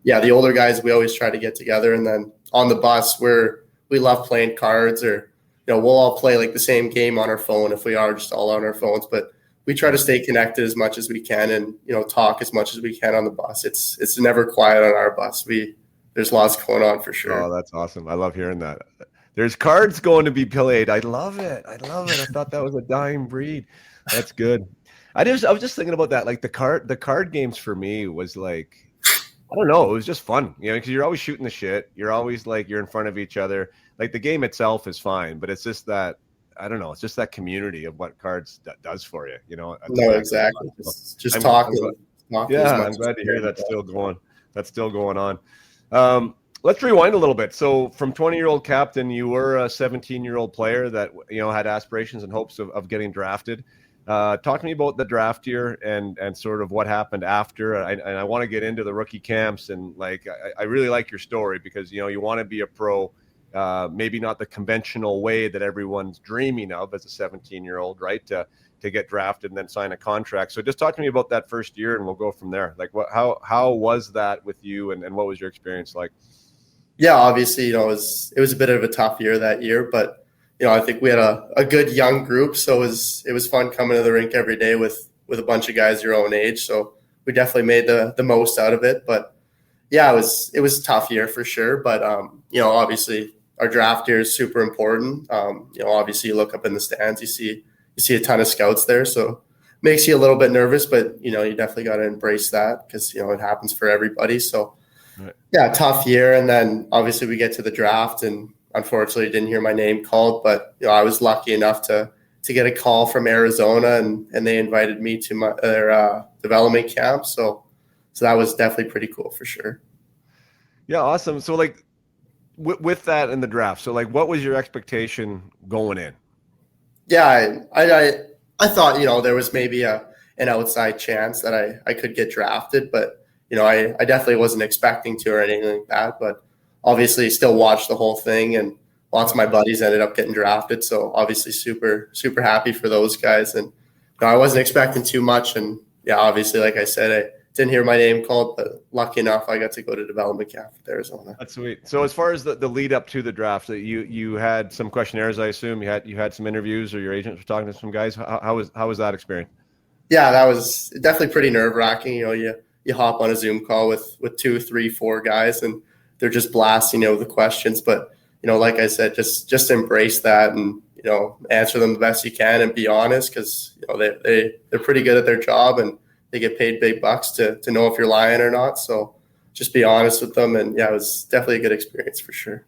the older guys, we always try to get together. And then on the bus, we love playing cards, or we'll all play the same game on our phone if we are just all on our phones. But we try to stay connected as much as we can, and talk as much as we can on the bus. It's never quiet on our bus. There's lots going on for sure. Oh, that's awesome. I love hearing that. There's cards going to be played. I love it. I thought that was a dying breed. That's good. I was just thinking about that. The card games for me was I don't know. It was just fun, because you're always shooting the shit. You're always like you're in front of each other. Like the game itself is fine, but it's just that I don't know. It's just that community of what cards does for you. At the No, back of the exactly. line. So Just I'm glad, talking as yeah, much I'm as glad to you hear can. that's still going. That's still going on. Let's rewind a little bit. So, from 20-year-old captain, you were a 17-year-old player that had aspirations and hopes of getting drafted. Talk to me about the draft year and sort of what happened after. And I want to get into the rookie camps and I really like your story because you want to be a pro, maybe not the conventional way that everyone's dreaming of as a 17-year-old, right? To get drafted and then sign a contract. So just talk to me about that first year and we'll go from there. Like how was that with you and what was your experience like? Yeah, obviously, it was a bit of a tough year that year, but I think we had a good young group, so it was fun coming to the rink every day with a bunch of guys your own age. So we definitely made the most out of it. But yeah, it was a tough year for sure. But obviously our draft year is super important. Obviously you look up in the stands, you see a ton of scouts there, so makes you a little bit nervous. But you definitely got to embrace that because it happens for everybody. So Right. yeah, tough year. And then obviously we get to the draft and unfortunately didn't hear my name called, but I was lucky enough to get a call from Arizona and they invited me to their development camp. So that was definitely pretty cool for sure. Yeah, awesome. So with that in the draft, so what was your expectation going in? Yeah, I thought, there was maybe an outside chance that I could get drafted, but I definitely wasn't expecting to or anything like that, but obviously still watched the whole thing and lots of my buddies ended up getting drafted. So obviously super, super happy for those guys. And I wasn't expecting too much. And yeah, obviously, like I said, I didn't hear my name called, but lucky enough, I got to go to development camp with Arizona. That's sweet. So as far as the lead up to the draft, that you had some questionnaires, I assume you had some interviews or your agents were talking to some guys. How was that experience? Yeah, that was definitely pretty nerve wracking. You hop on a Zoom call with two, three, four guys, and they're just blasting the questions. But like I said, just embrace that and answer them the best you can and be honest because they're pretty good at their job and they get paid big bucks to know if you're lying or not. So just be honest with them, and yeah, it was definitely a good experience for sure.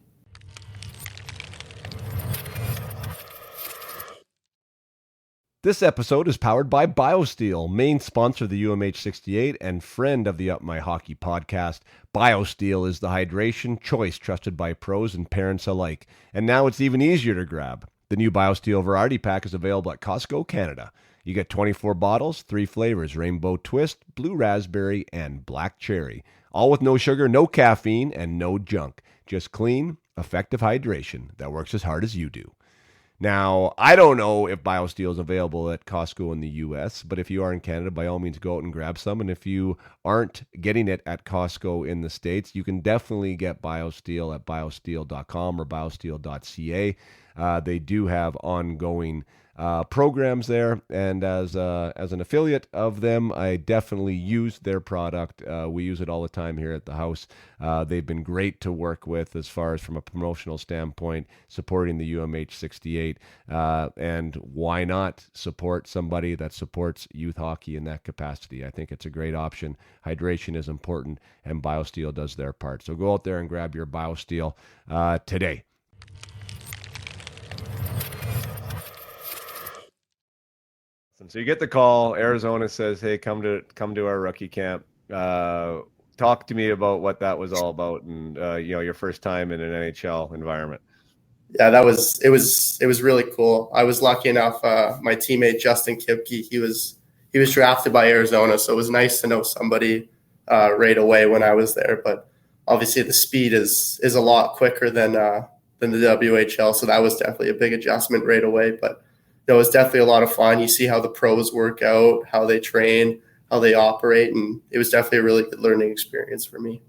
This episode is powered by BioSteel, main sponsor of the UMH 68 and friend of the Up My Hockey podcast. BioSteel is the hydration choice trusted by pros and parents alike. And now it's even easier to grab. The new BioSteel Variety Pack is available at Costco, Canada. You get 24 bottles, 3 flavors, Rainbow Twist, Blue Raspberry, and Black Cherry. All with no sugar, no caffeine, and no junk. Just clean, effective hydration that works as hard as you do. Now, I don't know if BioSteel is available at Costco in the U.S., but if you are in Canada, by all means, go out and grab some. And if you aren't getting it at Costco in the States, you can definitely get BioSteel at biosteel.com or biosteel.ca. They do have ongoing programs there, and as an affiliate of them, I definitely use their product. We use it all the time here at the house. They've been great to work with as far as from a promotional standpoint, supporting the UMH 68, and why not support somebody that supports youth hockey in that capacity? I think it's a great option. Hydration is important, and BioSteel does their part. So go out there and grab your BioSteel today. So you get the call. Arizona says, "Hey, come to our rookie camp." Talk to me about what that was all about, and your first time in an NHL environment. Yeah, it was really cool. I was lucky enough. My teammate Justin Kipke, he was drafted by Arizona, so it was nice to know somebody right away when I was there. But obviously, the speed is a lot quicker than the WHL, so that was definitely a big adjustment right away. But it was definitely a lot of fun. You see how the pros work out, how they train, how they operate, and it was definitely a really good learning experience for me.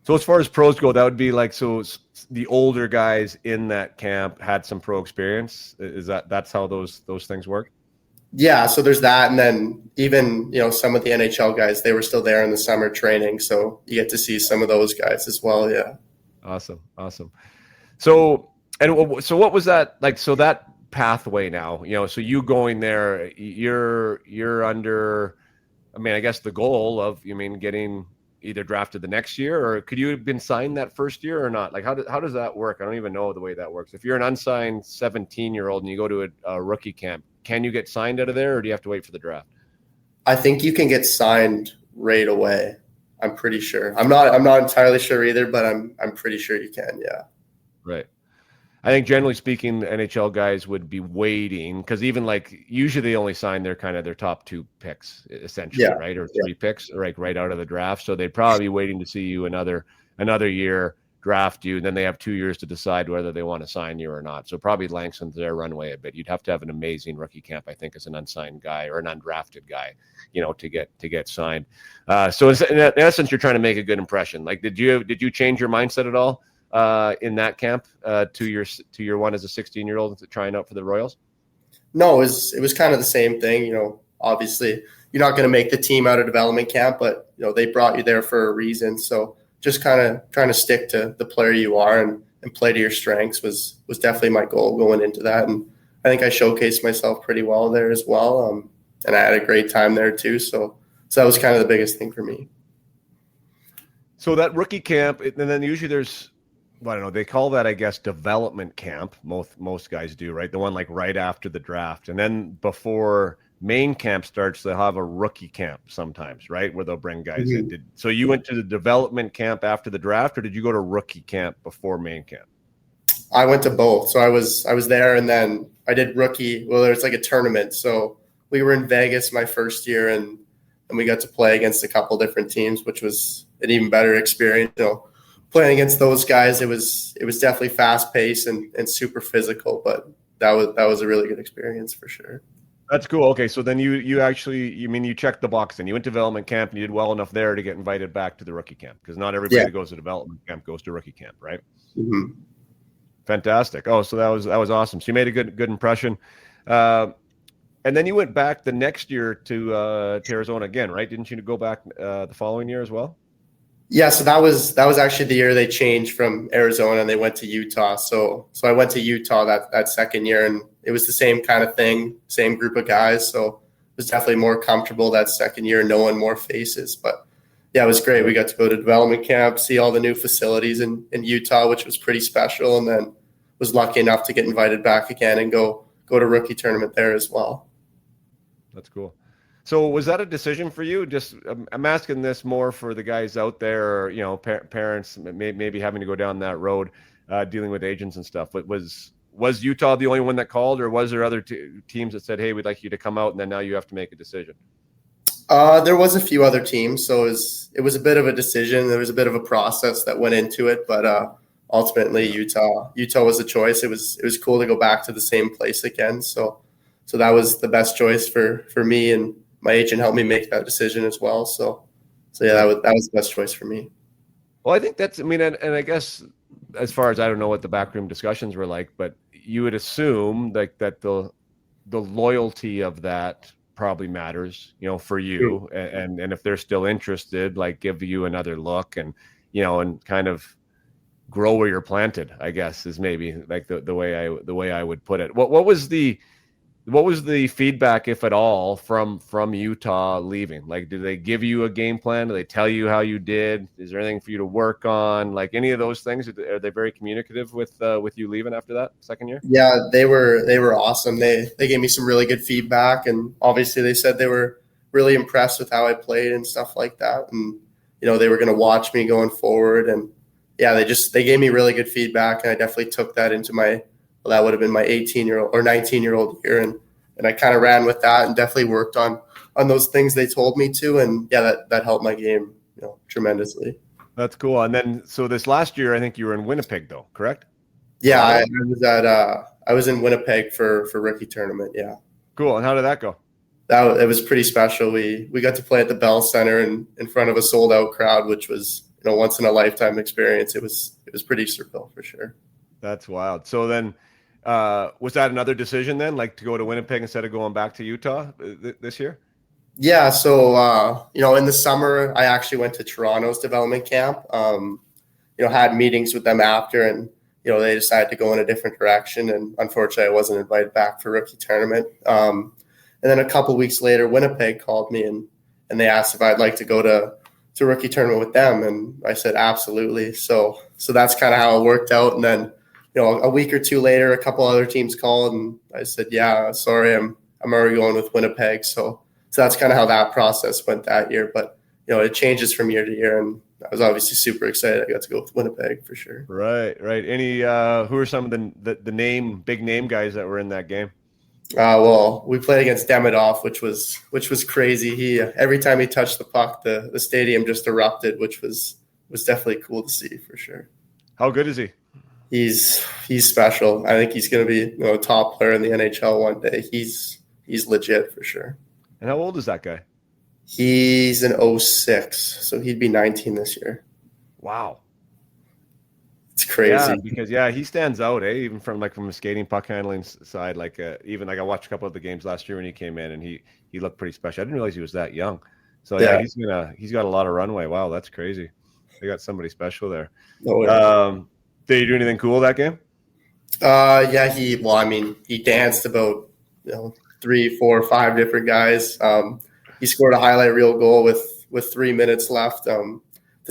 So as far as pros go, that would be the older guys in that camp had some pro experience. That's how those things work? Yeah, so there's that, and then even some of the NHL guys, they were still there in the summer training, so you get to see some of those guys as well. Yeah. Awesome. So what was that like? So that pathway now, so you going there, you're under. I mean, I guess the goal of getting either drafted the next year, or could you have been signed that first year or not? Like, how does that work? I don't even know the way that works. If you're an unsigned 17-year-old and you go to a rookie camp, can you get signed out of there, or do you have to wait for the draft? I think you can get signed right away. I'm pretty sure. I'm not entirely sure either, but I'm pretty sure you can. Yeah. Right. I think generally speaking, NHL guys would be waiting because even like usually they only sign their top 2 picks essentially, right? Or 3 picks, right out of the draft. So they'd probably be waiting to see you another year, draft you, and then they have 2 years to decide whether they want to sign you or not. So probably lengthens their runway a bit. You'd have to have an amazing rookie camp, I think, as an unsigned guy or an undrafted guy, to get signed. So in essence, you're trying to make a good impression. Like, did you change your mindset at all in that camp to your one as a 16-year-old trying out for the Royals? No, it was kind of the same thing. Obviously you're not going to make the team out of development camp, but they brought you there for a reason. So just kind of trying to stick to the player you are and play to your strengths was definitely my goal going into that. And I think I showcased myself pretty well there as well. And I had a great time there too. So that was kind of the biggest thing for me. So that rookie camp, and then usually there's, I don't know, they call that, I guess, development camp. Most guys do, right? The one like right after the draft. And then before main camp starts, they'll have a rookie camp sometimes, right? Where they'll bring guys in. So you went to the development camp after the draft, or did you go to rookie camp before main camp? I went to both. So I was there, and then I did rookie. Well, there's like a tournament. So we were in Vegas my first year, and we got to play against a couple different teams, which was an even better experience. Playing against those guys, it was definitely fast paced and super physical, but that was a really good experience for sure. That's cool. Okay, so then you checked the box. Then you went to development camp and you did well enough there to get invited back to the rookie camp, because not everybody that goes to development camp goes to rookie camp, right? Mm-hmm. Fantastic. Oh, so that was awesome. So you made a good impression, and then you went back the next year to Arizona again, right? Didn't you go back the following year as well? Yeah, so that was actually the year they changed from Arizona and they went to Utah. So I went to Utah that second year, and it was the same kind of thing, same group of guys. So it was definitely more comfortable that second year, knowing more faces. But yeah, it was great. We got to go to development camp, see all the new facilities in Utah, which was pretty special, and then was lucky enough to get invited back again and go to rookie tournament there as well. That's cool. So was that a decision for you? Just I'm asking this more for the guys out there, parents maybe having to go down that road, dealing with agents and stuff. But was Utah the only one that called, or was there other teams that said, "Hey, we'd like you to come out," and then now you have to make a decision? There was a few other teams, so it was a bit of a decision. There was a bit of a process that went into it, but ultimately Utah was the choice. It was cool to go back to the same place again. So that was the best choice for me, and my agent helped me make that decision as well. So yeah, that was the best choice for me. Well, I think and I guess as far as I don't know what the backroom discussions were like, but you would assume like that the loyalty of that probably matters, for you, and if they're still interested, like give you another look and kind of grow where you're planted, I guess is maybe like the way I would put it. What was the feedback, if at all, from Utah leaving? Like, did they give you a game plan? Do they tell you how you did? Is there anything for you to work on? Like any of those things? Are they very communicative with you leaving after that second year? Yeah, they were awesome. They gave me some really good feedback, and obviously they said they were really impressed with how I played and stuff like that. And they were going to watch me going forward. And yeah, they gave me really good feedback, and I definitely took that into that would have been my 18-year-old or 19-year-old year. And I kind of ran with that and definitely worked on those things they told me to. And yeah, that helped my game, tremendously. That's cool. And then, so this last year, I think you were in Winnipeg though, correct? Yeah, I was in Winnipeg for rookie tournament. Yeah. Cool. And how did that go? It was pretty special. We got to play at the Bell Center in front of a sold out crowd, which was, once in a lifetime experience. It was pretty surreal for sure. That's wild. So then, was that another decision then, like to go to Winnipeg instead of going back to Utah this year? Yeah. So, in the summer, I actually went to Toronto's development camp, had meetings with them after, and, they decided to go in a different direction. And unfortunately, I wasn't invited back for rookie tournament. And then a couple of weeks later, Winnipeg called me and they asked if I'd like to go to rookie tournament with them? And I said, absolutely. So that's kind of how it worked out. And then, a week or two later, a couple other teams called, and I said, yeah, sorry, I'm already going with Winnipeg. So that's kind of how that process went that year. But, it changes from year to year. And I was obviously super excited. I got to go with Winnipeg for sure. Right. Any, who are some of the big name guys that were in that game? Well, we played against Demidov, which was crazy. He every time he touched the puck, the stadium just erupted, which was definitely cool to see for sure. How good is he? He's special. I think he's going to be a top player in the NHL one day. He's legit for sure. And how old is that guy? He's an 06, so he'd be 19 this year. Wow. It's crazy. Yeah, because he stands out, even from a skating, puck handling side. Even I watched a couple of the games last year when he came in, and he looked pretty special. I didn't realize he was that young. So he's got a lot of runway. Wow, that's crazy. They got somebody special there. Did he do anything cool that game? He danced about 3, 4, 5 different guys. He scored a highlight reel goal with 3 minutes left to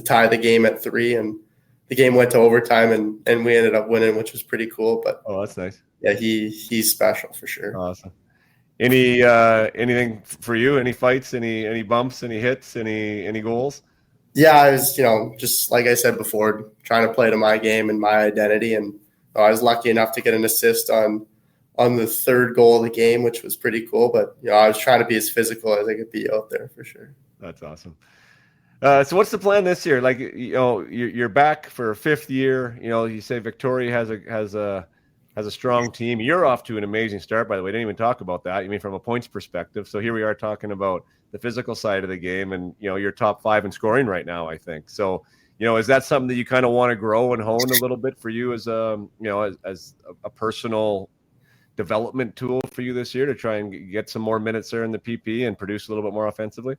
tie the game at 3, and the game went to overtime, and we ended up winning, which was pretty cool. But that's nice. Yeah, he's special for sure. Awesome. Anything for you? Any fights? Any bumps? Any hits? Any goals? Yeah, I was just like I said before, trying to play to my game and my identity, and I was lucky enough to get an assist on the third goal of the game, which was pretty cool. But I was trying to be as physical as I could be out there for sure. That's awesome. So what's the plan this year? You're back for a 5th year. You say Victoria has a strong team. You're off to an amazing start, by the way. I didn't even talk about that. You mean from a points perspective. So here we are talking about the physical side of the game, and you're top 5 in scoring right now, I think. So is that something that you kind of want to grow and hone a little bit for you as as a personal development tool for you this year to try and get some more minutes there in the PP and produce a little bit more offensively?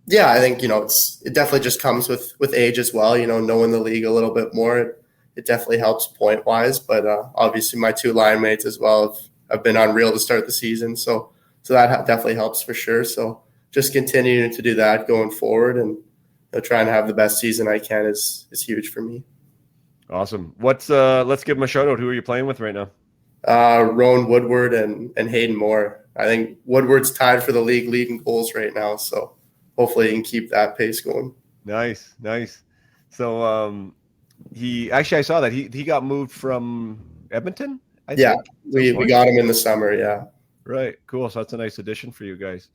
Yeah, I think it definitely just comes with age as well. Knowing the league a little bit more, it definitely helps point wise. But obviously, my 2 line mates as well have been unreal to start the season, so that definitely helps for sure. So just continuing to do that going forward, and trying to have the best season I can is huge for me. Awesome. Let's give them a shout out. Who are you playing with right now? Rowan Woodward and Hayden Moore. I think Woodward's tied for the league leading goals right now, so hopefully he can keep that pace going. Nice. So I saw that he got moved from Edmonton. I think. We got him in the summer. Yeah. Right. Cool. So that's a nice addition for you guys.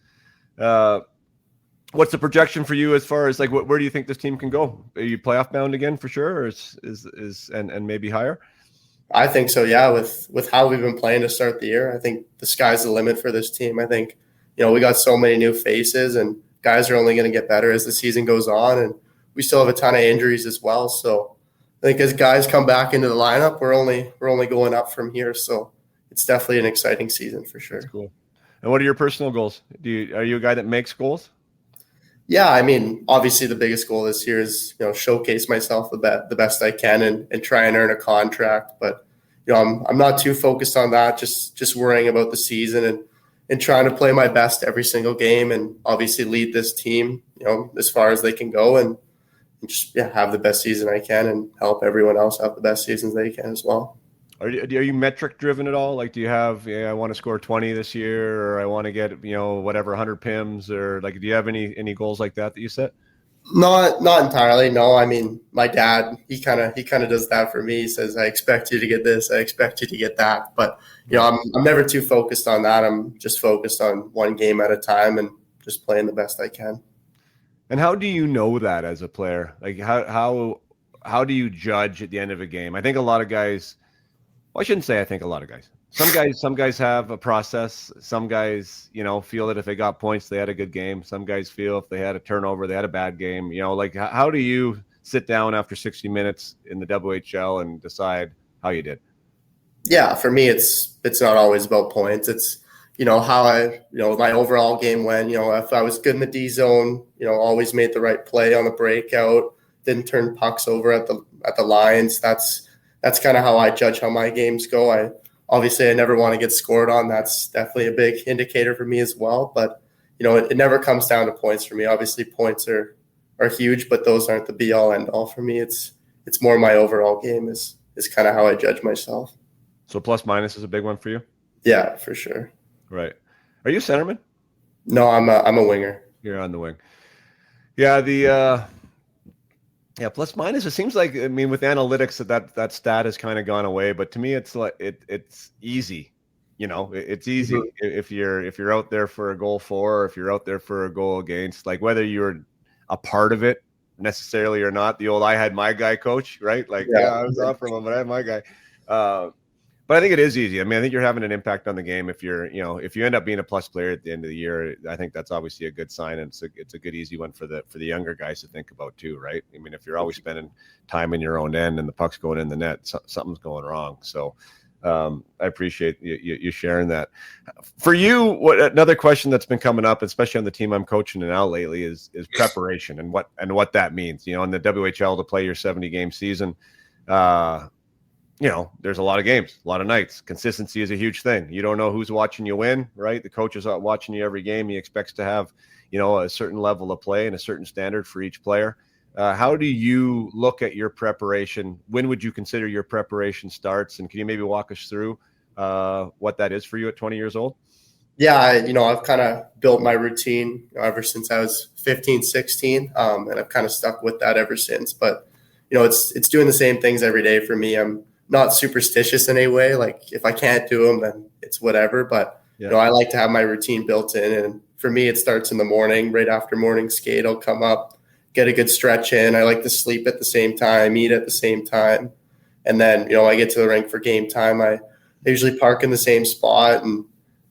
What's the projection for you as far as where do you think this team can go? Are you playoff bound again for sure, or is maybe higher? I think so. Yeah. With how we've been playing to start the year, I think the sky's the limit for this team. I think we got so many new faces, and guys are only going to get better as the season goes on, and we still have a ton of injuries as well. So I think as guys come back into the lineup, we're only going up from here. So it's definitely an exciting season for sure. That's cool. And what are your personal goals? Are you a guy that makes goals? Yeah, I mean, obviously the biggest goal this year is showcase myself the best I can and try and earn a contract. But I'm not too focused on that. Just worrying about the season and trying to play my best every single game, and obviously lead this team as far as they can go, and just have the best season I can and help everyone else have the best seasons they can as well. Are you metric driven at all? Do you have, I want to score 20 this year, or I want to get, whatever, 100 PIMs, or do you have any goals like that you set? Not entirely. No, I mean, my dad, he kind of does that for me. He says, I expect you to get this. I expect you to get that. But, I'm never too focused on that. I'm just focused on one game at a time and just playing the best I can. And how do you know that as a player? How do you judge at the end of a game? I think a lot of guys, well, I shouldn't say I think a lot of guys. Some guys have a process. Some guys, feel that if they got points, they had a good game. Some guys feel if they had a turnover, they had a bad game. How do you sit down after 60 minutes in the WHL and decide how you did? Yeah, for me, it's not always about points. It's, how my overall game went. If I was good in the D zone, always made the right play on the breakout, didn't turn pucks over at the lines. That's kind of how I judge how my games go. I never want to get scored on. That's definitely a big indicator for me as well. But, it never comes down to points for me. Obviously, points are are huge, but those aren't the be all end all for me. It's more my overall game is kind of how I judge myself. So plus minus is a big one for you? Yeah, for sure. Right. Are you a centerman? No, I'm a winger. You're on the wing. Yeah, plus minus. It seems like, I mean, with analytics that stat has kind of gone away, but to me, it's like it's easy. It's easy if you're out there for a goal for, or if you're out there for a goal against, like whether you're a part of it necessarily or not. The old "I had my guy" coach, right? Like, I was off from him, but I had my guy. But I think it is easy. I mean, I think you're having an impact on the game if if you end up being a plus player at the end of the year. I think that's obviously a good sign, and it's a good easy one for the younger guys to think about too, right? I mean, if you're always spending time in your own end and the puck's going in the net, something's going wrong. So I appreciate you sharing that. For you, another question that's been coming up, especially on the team I'm coaching now lately, is preparation and what that means. In the WHL, to play your 70-game season. There's a lot of games, a lot of nights. Consistency is a huge thing. You don't know who's watching you win, right? The coach is out watching you every game. He expects to have, a certain level of play and a certain standard for each player. How do you look at your preparation? When would you consider your preparation starts? And can you maybe walk us through what that is for you at 20 years old? Yeah, I've kind of built my routine ever since I was 15, 16, and I've kind of stuck with that ever since. But, it's doing the same things every day for me. I'm not superstitious in any way. Like if I can't do them, then it's whatever. But, I like to have my routine built in. And for me, it starts in the morning, right after morning skate. I'll come up, get a good stretch in. I like to sleep at the same time, eat at the same time. And then, I get to the rink for game time. I usually park in the same spot and,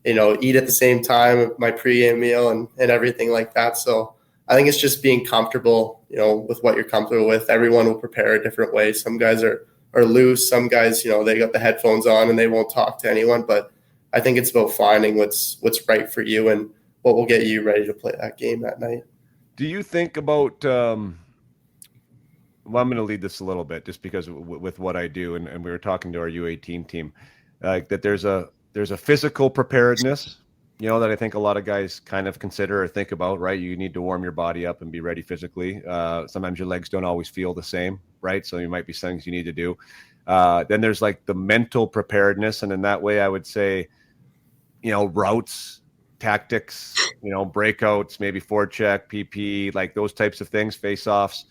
eat at the same time, my pregame meal and everything like that. So I think it's just being comfortable, with what you're comfortable with. Everyone will prepare a different way. Some guys are loose. Some guys, they got the headphones on and they won't talk to anyone. But I think it's about finding what's right for you and what will get you ready to play that game that night. Do you think about I'm going to lead this a little bit just because with what I do, and we were talking to our U18 team, that there's a physical preparedness, that I think a lot of guys kind of consider or think about, right? You need to warm your body up and be ready physically. Sometimes your legs don't always feel the same, right? So you might be things you need to do. Then there's like the mental preparedness. And in that way, I would say, routes, tactics, breakouts, maybe forecheck, PP, like those types of things, face-offs.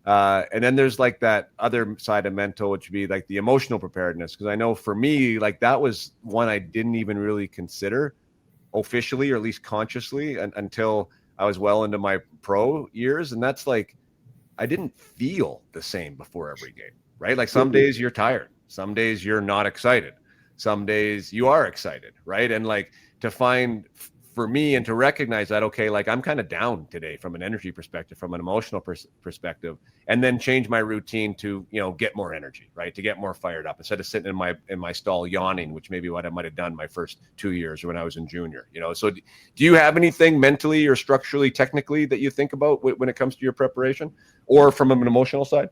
And then there's like that other side of mental, which would be like the emotional preparedness. Because I know for me, like that was one I didn't even really consider officially, or at least consciously, until I was well into my pro years. And that's like, I didn't feel the same before every game, right? Like some days you're tired, some days you're not excited, some days you are excited, right? And like to find for me and to recognize that, okay, like I'm kind of down today from an energy perspective, from an emotional perspective, and then change my routine to, get more energy, right? To get more fired up instead of sitting in my stall yawning, which maybe what I might've done my first 2 years when I was in junior, So do you have anything mentally or structurally, technically that you think about when it comes to your preparation or from an emotional side?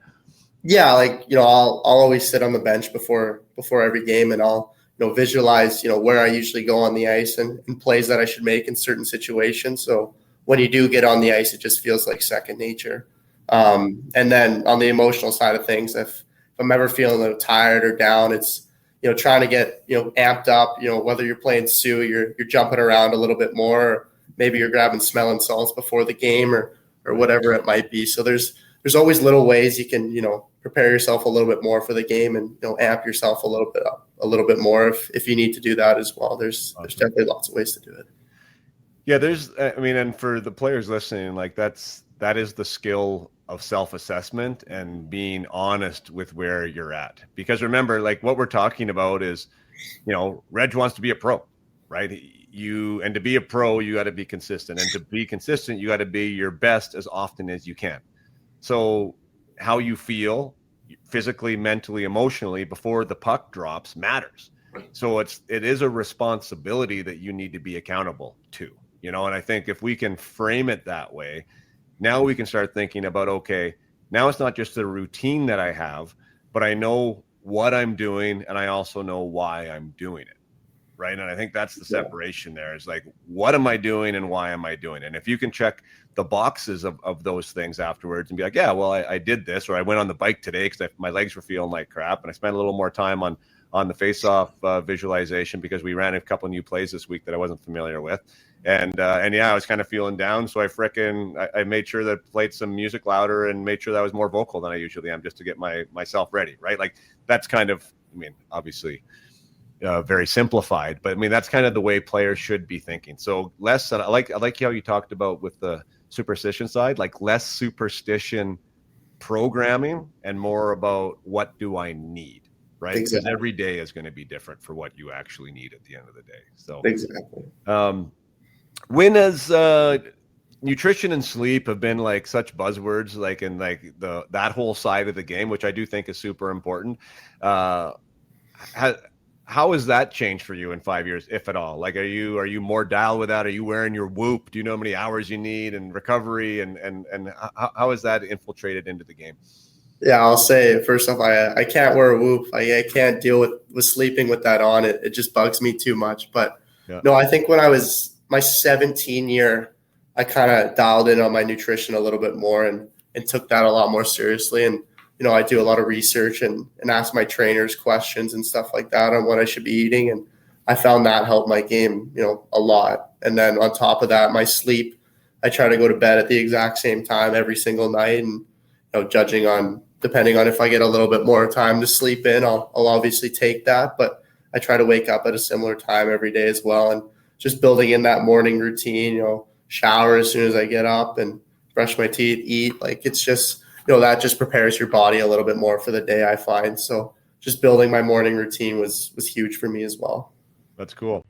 Yeah. Like, I'll always sit on the bench before every game and I'll, visualize, where I usually go on the ice and plays that I should make in certain situations. So when you do get on the ice, it just feels like second nature. And then on the emotional side of things, if I'm ever feeling a little tired or down, it's, trying to get, amped up, whether you're playing Sioux, you're jumping around a little bit more, or maybe you're grabbing smelling salts before the game or whatever it might be. So there's always little ways you can, prepare yourself a little bit more for the game and, amp yourself a little bit more if you need to do that as well. There's definitely lots of ways to do it. Yeah, and for the players listening, like that is the skill of self-assessment and being honest with where you're at. Because remember, like what we're talking about is, Reg wants to be a pro, right? And to be a pro, you got to be consistent. And to be consistent, you got to be your best as often as you can. So how you feel physically, mentally, emotionally before the puck drops matters. So it is a responsibility that you need to be accountable to, and I think if we can frame it that way, now we can start thinking about, okay, now it's not just the routine that I have, but I know what I'm doing and I also know why I'm doing it. right? And I think that's the separation there is like, what am I doing and why am I doing it? And if you can check the boxes of those things afterwards and be like, yeah, well, I did this, or I went on the bike today because my legs were feeling like crap, and I spent a little more time on the face-off visualization because we ran a couple new plays this week that I wasn't familiar with. And yeah, I was kind of feeling down. So I made sure that I played some music louder and made sure that I was more vocal than I usually am just to get myself ready, right? Like that's kind of, I mean, obviously very simplified, but I mean, that's kind of the way players should be thinking. So less, I like how you talked about with the superstition side, like less superstition programming and more about what do I need, right? Exactly. Because every day is going to be different for what you actually need at the end of the day. So exactly. When has nutrition and sleep have been like such buzzwords, like in like that whole side of the game, which I do think is super important. How has that changed for you in 5 years, if at all? Like, are you more dialed with that? Are you wearing your Whoop? Do you know how many hours you need and recovery and how has that infiltrated into the game? Yeah, I'll say first off, I can't wear a Whoop. I can't deal with sleeping with that on. It just bugs me too much. But no, I think when I was my 17 year, I kind of dialed in on my nutrition a little bit more and took that a lot more seriously. And I do a lot of research and ask my trainers questions and stuff like that on what I should be eating. And I found that helped my game, a lot. And then on top of that, my sleep, I try to go to bed at the exact same time every single night. And, depending on if I get a little bit more time to sleep in, I'll obviously take that. But I try to wake up at a similar time every day as well. And just building in that morning routine, shower as soon as I get up and brush my teeth, eat. Like it's just, that just prepares your body a little bit more for the day, I find. So just building my morning routine was huge for me as well. That's cool.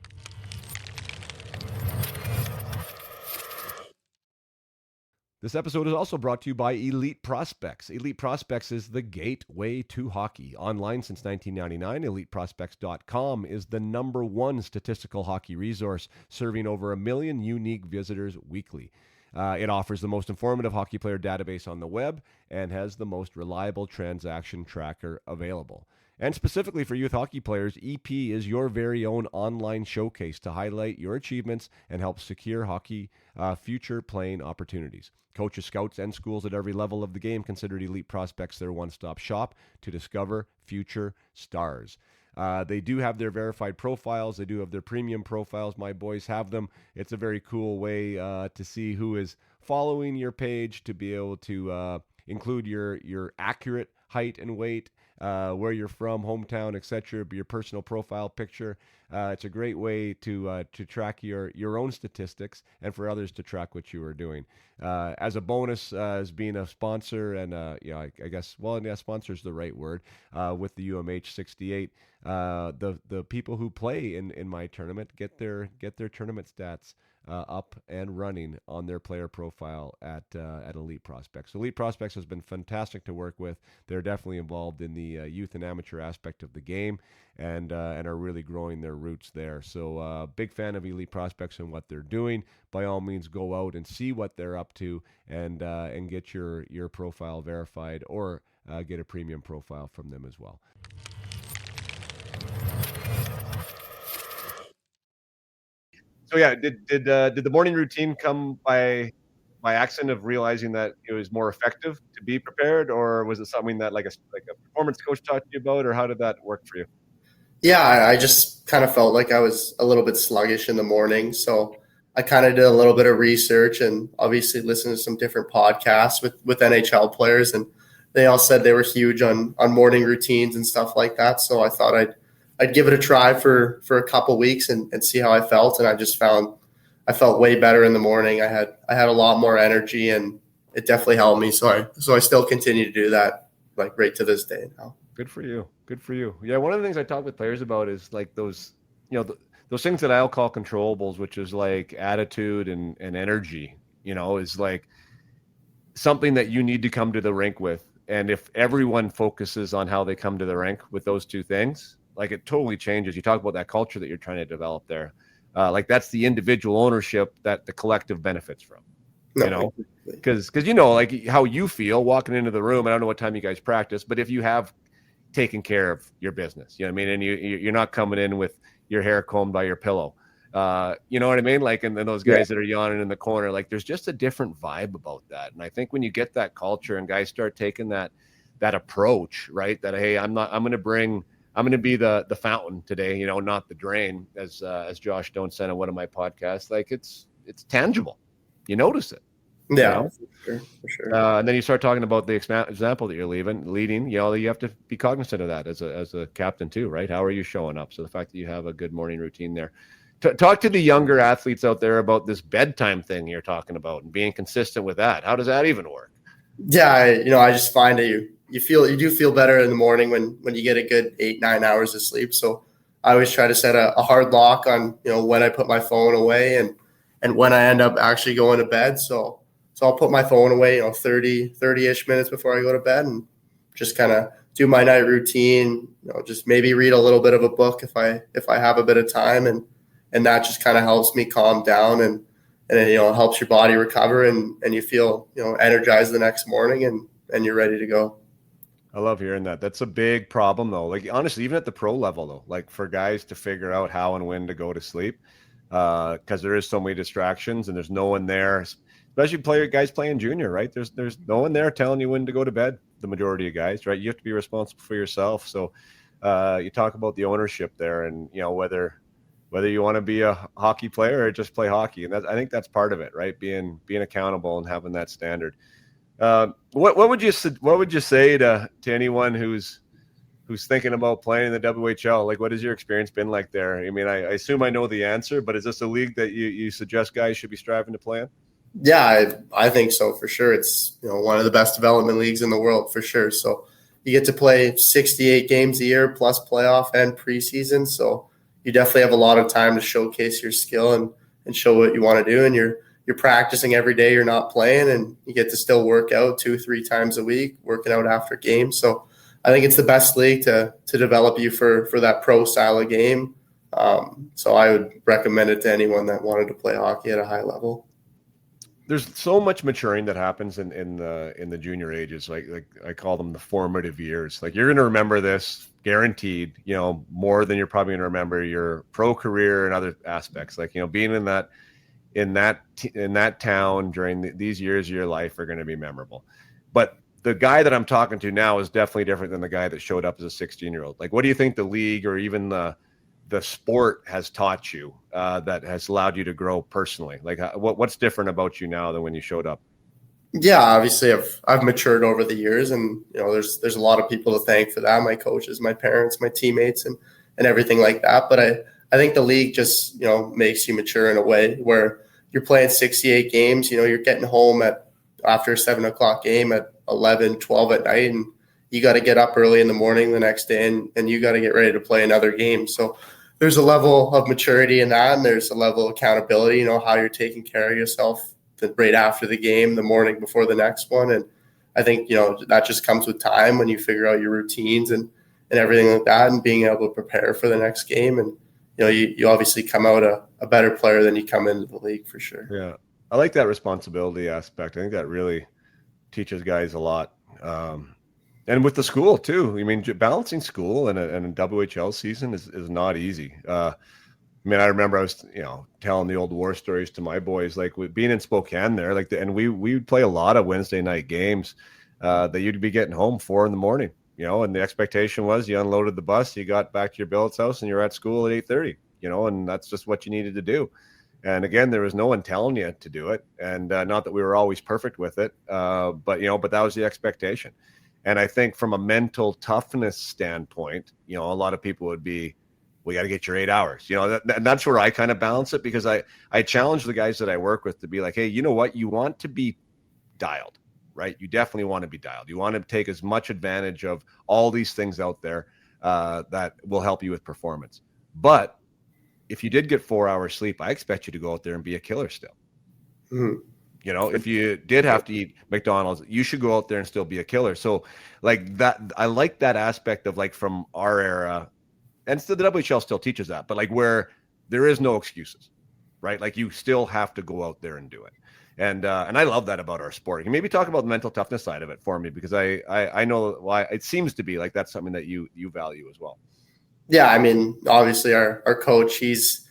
This episode is also brought to you by Elite Prospects. Elite Prospects is the gateway to hockey. Online since 1999, EliteProspects.com is the #1 statistical hockey resource, serving over 1 million unique visitors weekly. It offers the most informative hockey player database on the web and has the most reliable transaction tracker available. And specifically for youth hockey players, EP is your very own online showcase to highlight your achievements and help secure hockey future playing opportunities. Coaches, scouts, and schools at every level of the game consider Elite Prospects their one-stop shop to discover future stars. They do have their verified profiles. They do have their premium profiles. My boys have them. It's a very cool way to see who is following your page, to be able to include your accurate height and weight, where you're from, hometown, etc. Your personal profile picture. It's a great way to track your own statistics and for others to track what you are doing. As a bonus, as being a sponsor and I guess sponsor is the right word with the UMH 68. The people who play in my tournament get their tournament stats up and running on their player profile at Elite Prospects. Elite Prospects has been fantastic to work with. They're definitely involved in the youth and amateur aspect of the game, and are really growing their roots there. So big fan of Elite Prospects and what they're doing. By all means, go out and see what they're up to, and get your profile verified, or get a premium profile from them as well. So yeah, did the morning routine come by accident of realizing that it was more effective to be prepared, or was it something that like a performance coach taught you about, or how did that work for you? Yeah, I just kind of felt like I was a little bit sluggish in the morning, so I kind of did a little bit of research and obviously listened to some different podcasts with NHL players, and they all said they were huge on morning routines and stuff like that. So I thought I'd give it a try for a couple weeks and see how I felt. And I just found I felt way better in the morning. I had a lot more energy, and it definitely helped me. So I still continue to do that, like right to this day now. Good for you. Good for you. Yeah, one of the things I talk with players about is like those, those things that I'll call controllables, which is like attitude and energy, is like something that you need to come to the rink with. And if everyone focuses on how they come to the rink with those two things, like it totally changes. You talk about that culture that you're trying to develop there. Like that's the individual ownership that the collective benefits from, because like how you feel walking into the room. I don't know what time you guys practice, but if you have taken care of your business, you know what I mean? And you're not coming in with, your hair combed by your pillow. You know what I mean? Like, and then those guys that are yawning in the corner, like there's just a different vibe about that. And I think when you get that culture and guys start taking that approach, right? That, hey, I'm going to be the fountain today, not the drain, as Josh Stone said on one of my podcasts. Like it's tangible. You notice it. Yeah, for sure. And then you start talking about the example that you're leading. You have to be cognizant of that as a captain too, right? How are you showing up? So the fact that you have a good morning routine there. Talk to the younger athletes out there about this bedtime thing you're talking about and being consistent with that. How does that even work? Yeah, I just find that you do feel better in the morning when you get a good 8-9 hours of sleep. So I always try to set a hard lock on when I put my phone away and when I end up actually going to bed. So I'll put my phone away 30-ish minutes before I go to bed and just kind of do my night routine. Just maybe read a little bit of a book if I have a bit of time, and that just kind of helps me calm down and it helps your body recover and you feel energized the next morning and you're ready to go. I love hearing that. That's a big problem though. Like honestly, even at the pro level though, like for guys to figure out how and when to go to sleep, because there is so many distractions and there's no one there, especially guys playing junior, right? There's no one there telling you when to go to bed. The majority of guys, right? You have to be responsible for yourself. So you talk about the ownership there, and whether you want to be a hockey player or just play hockey, and I think that's part of it, right? Being accountable and having that standard. What would you say to anyone who's thinking about playing in the WHL? Like, what has your experience been like there? I mean, I assume I know the answer, but is this a league that you suggest guys should be striving to play in? Yeah, I think so for sure. It's one of the best development leagues in the world for sure. So you get to play 68 games a year plus playoff and preseason. So you definitely have a lot of time to showcase your skill and show what you want to do. And you're practicing every day. You're not playing, and you get to still work out 2-3 times a week, working out after games. So I think it's the best league to develop you for that pro style of game. So I would recommend it to anyone that wanted to play hockey at a high level. There's so much maturing that happens in the junior ages. Like I call them the formative years. Like you're going to remember this guaranteed, more than you're probably going to remember your pro career and other aspects. Like, being in that town during these years of your life are going to be memorable. But the guy that I'm talking to now is definitely different than the guy that showed up as a 16-year-old. Like, what do you think the league or even the sport has taught you that has allowed you to grow personally? Like, what's different about you now than when you showed up? Yeah, obviously I've matured over the years, and there's a lot of people to thank for that. My coaches, my parents, my teammates, and everything like that. But I think the league just makes you mature in a way where you're playing 68 games. You're getting home after a 7:00 game at 11, 12 at night, and you got to get up early in the morning the next day, and you got to get ready to play another game. So there's a level of maturity in that, and there's a level of accountability, how you're taking care of yourself right after the game, the morning before the next one. And I think, that just comes with time when you figure out your routines and everything like that, and being able to prepare for the next game. And, you obviously come out a better player than you come into the league for sure. Yeah. I like that responsibility aspect. I think that really teaches guys a lot. And with the school too. I mean, balancing school and a WHL season is not easy. I remember I was, telling the old war stories to my boys, like being in Spokane there, and we would play a lot of Wednesday night games that you'd be getting home 4 a.m, and the expectation was you unloaded the bus, you got back to your billet's house, and you're at school at 8:30, and that's just what you needed to do. And again, there was no one telling you to do it. And not that we were always perfect with it, but that was the expectation. And I think from a mental toughness standpoint, a lot of people would be, we got to get your 8 hours. And that's where I kind of balance it, because I challenge the guys that I work with to be like, hey, you know what? You want to be dialed, right? You definitely want to be dialed. You want to take as much advantage of all these things out there that will help you with performance. But if you did get 4 hours sleep, I expect you to go out there and be a killer still. Mm-hmm. If you did have to eat McDonald's, you should go out there and still be a killer. So like that, I like that aspect of like from our era, and still the WHL still teaches that, but like where there is no excuses, right? Like you still have to go out there and do it. And I love that about our sport. You maybe talk about the mental toughness side of it for me, because I know why it seems to be like that's something that you value as well. Yeah, I mean, obviously our coach, he's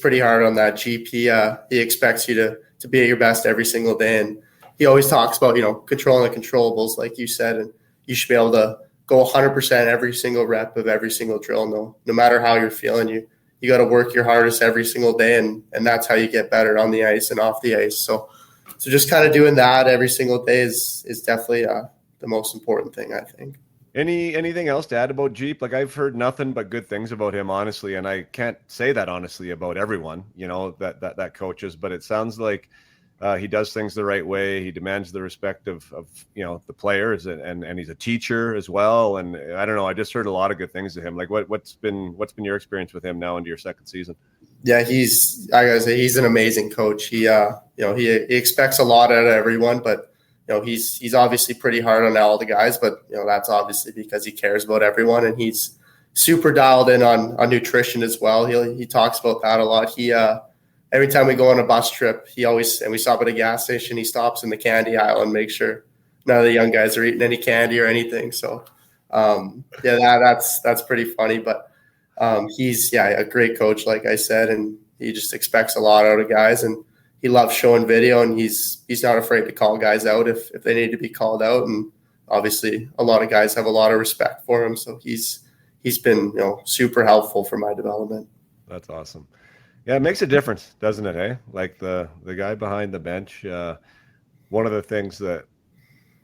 pretty hard on that. GP, he expects you to be at your best every single day, and he always talks about controlling the controllables, like you said, and you should be able to go 100% every single rep of every single drill. No matter how you're feeling, you got to work your hardest every single day, and that's how you get better on the ice and off the ice. So just kind of doing that every single day is definitely the most important thing, I think. Anything else to add about Jeep? Like, I've heard nothing but good things about him, honestly, and I can't say that honestly about everyone, that coaches. But it sounds like he does things the right way. He demands the respect of the players, and he's a teacher as well. And I don't know, I just heard a lot of good things to him. Like, what's been your experience with him now into your second season? Yeah, I gotta say he's an amazing coach. He he expects a lot out of everyone, but he's obviously pretty hard on all the guys, but that's obviously because he cares about everyone, and he's super dialed in on nutrition as well. He talks about that a lot. He every time we go on a bus trip, and we stop at a gas station, he stops in the candy aisle and makes sure none of the young guys are eating any candy or anything. So that's pretty funny, but he's a great coach, like I said, and he just expects a lot out of guys, and he loves showing video, and he's not afraid to call guys out if they need to be called out. And obviously a lot of guys have a lot of respect for him. So he's been, super helpful for my development. That's awesome. Yeah, it makes a difference, doesn't it? Hey, like the guy behind the bench. One of the things that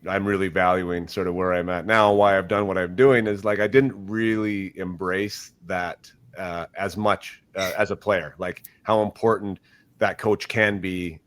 I'm really valuing, sort of where I'm at now, why I've done what I'm doing, is like I didn't really embrace that as much as a player, like how important that coach can be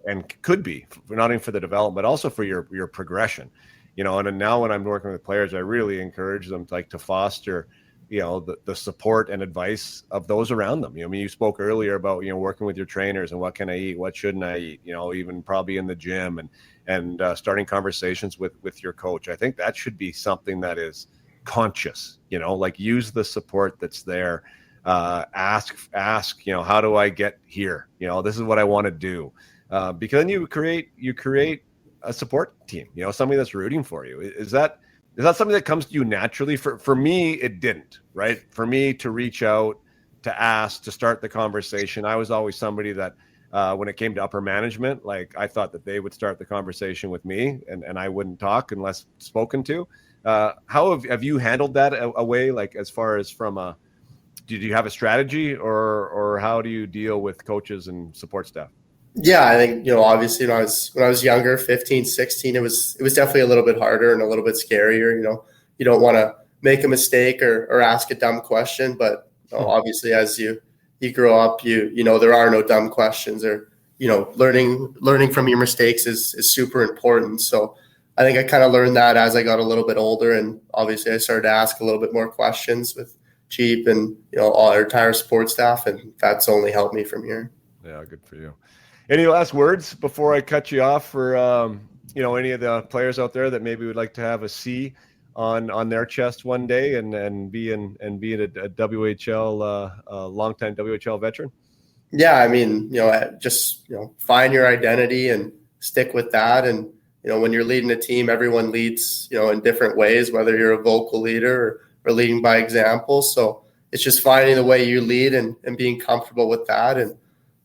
and could be, not only for the development, but also for your progression. And now when I'm working with players, I really encourage them to foster the support and advice of those around them. You spoke earlier about working with your trainers and what can I eat, what shouldn't I eat, even probably in the gym, and starting conversations with your coach. I think that should be something that is conscious. Use the support that's there. Ask, how do I get here? This is what I want to do. Because then you create a support team, somebody that's rooting for you. Is that something that comes to you naturally? For me, it didn't, right? For me to reach out, to ask, to start the conversation, I was always somebody that when it came to upper management, like I thought that they would start the conversation with me, and I wouldn't talk unless spoken to. How have you handled that away? Like, as far as from did you have a strategy, or how do you deal with coaches and support staff? Yeah, I think, obviously when I was younger, 15, 16, it was definitely a little bit harder and a little bit scarier. You don't want to make a mistake or ask a dumb question, but obviously as you grow up, there are no dumb questions, or learning from your mistakes is super important. So I think I kind of learned that as I got a little bit older, and obviously I started to ask a little bit more questions with Jeep and all our entire support staff, and that's only helped me from here. Yeah, good for you. Any last words before I cut you off for any of the players out there that maybe would like to have a C on their chest one day and be a WHL longtime WHL veteran? Yeah, I mean, just find your identity and stick with that. And when you're leading a team, everyone leads in different ways, whether you're a vocal leader or leading by example. So it's just finding the way you lead and being comfortable with that. And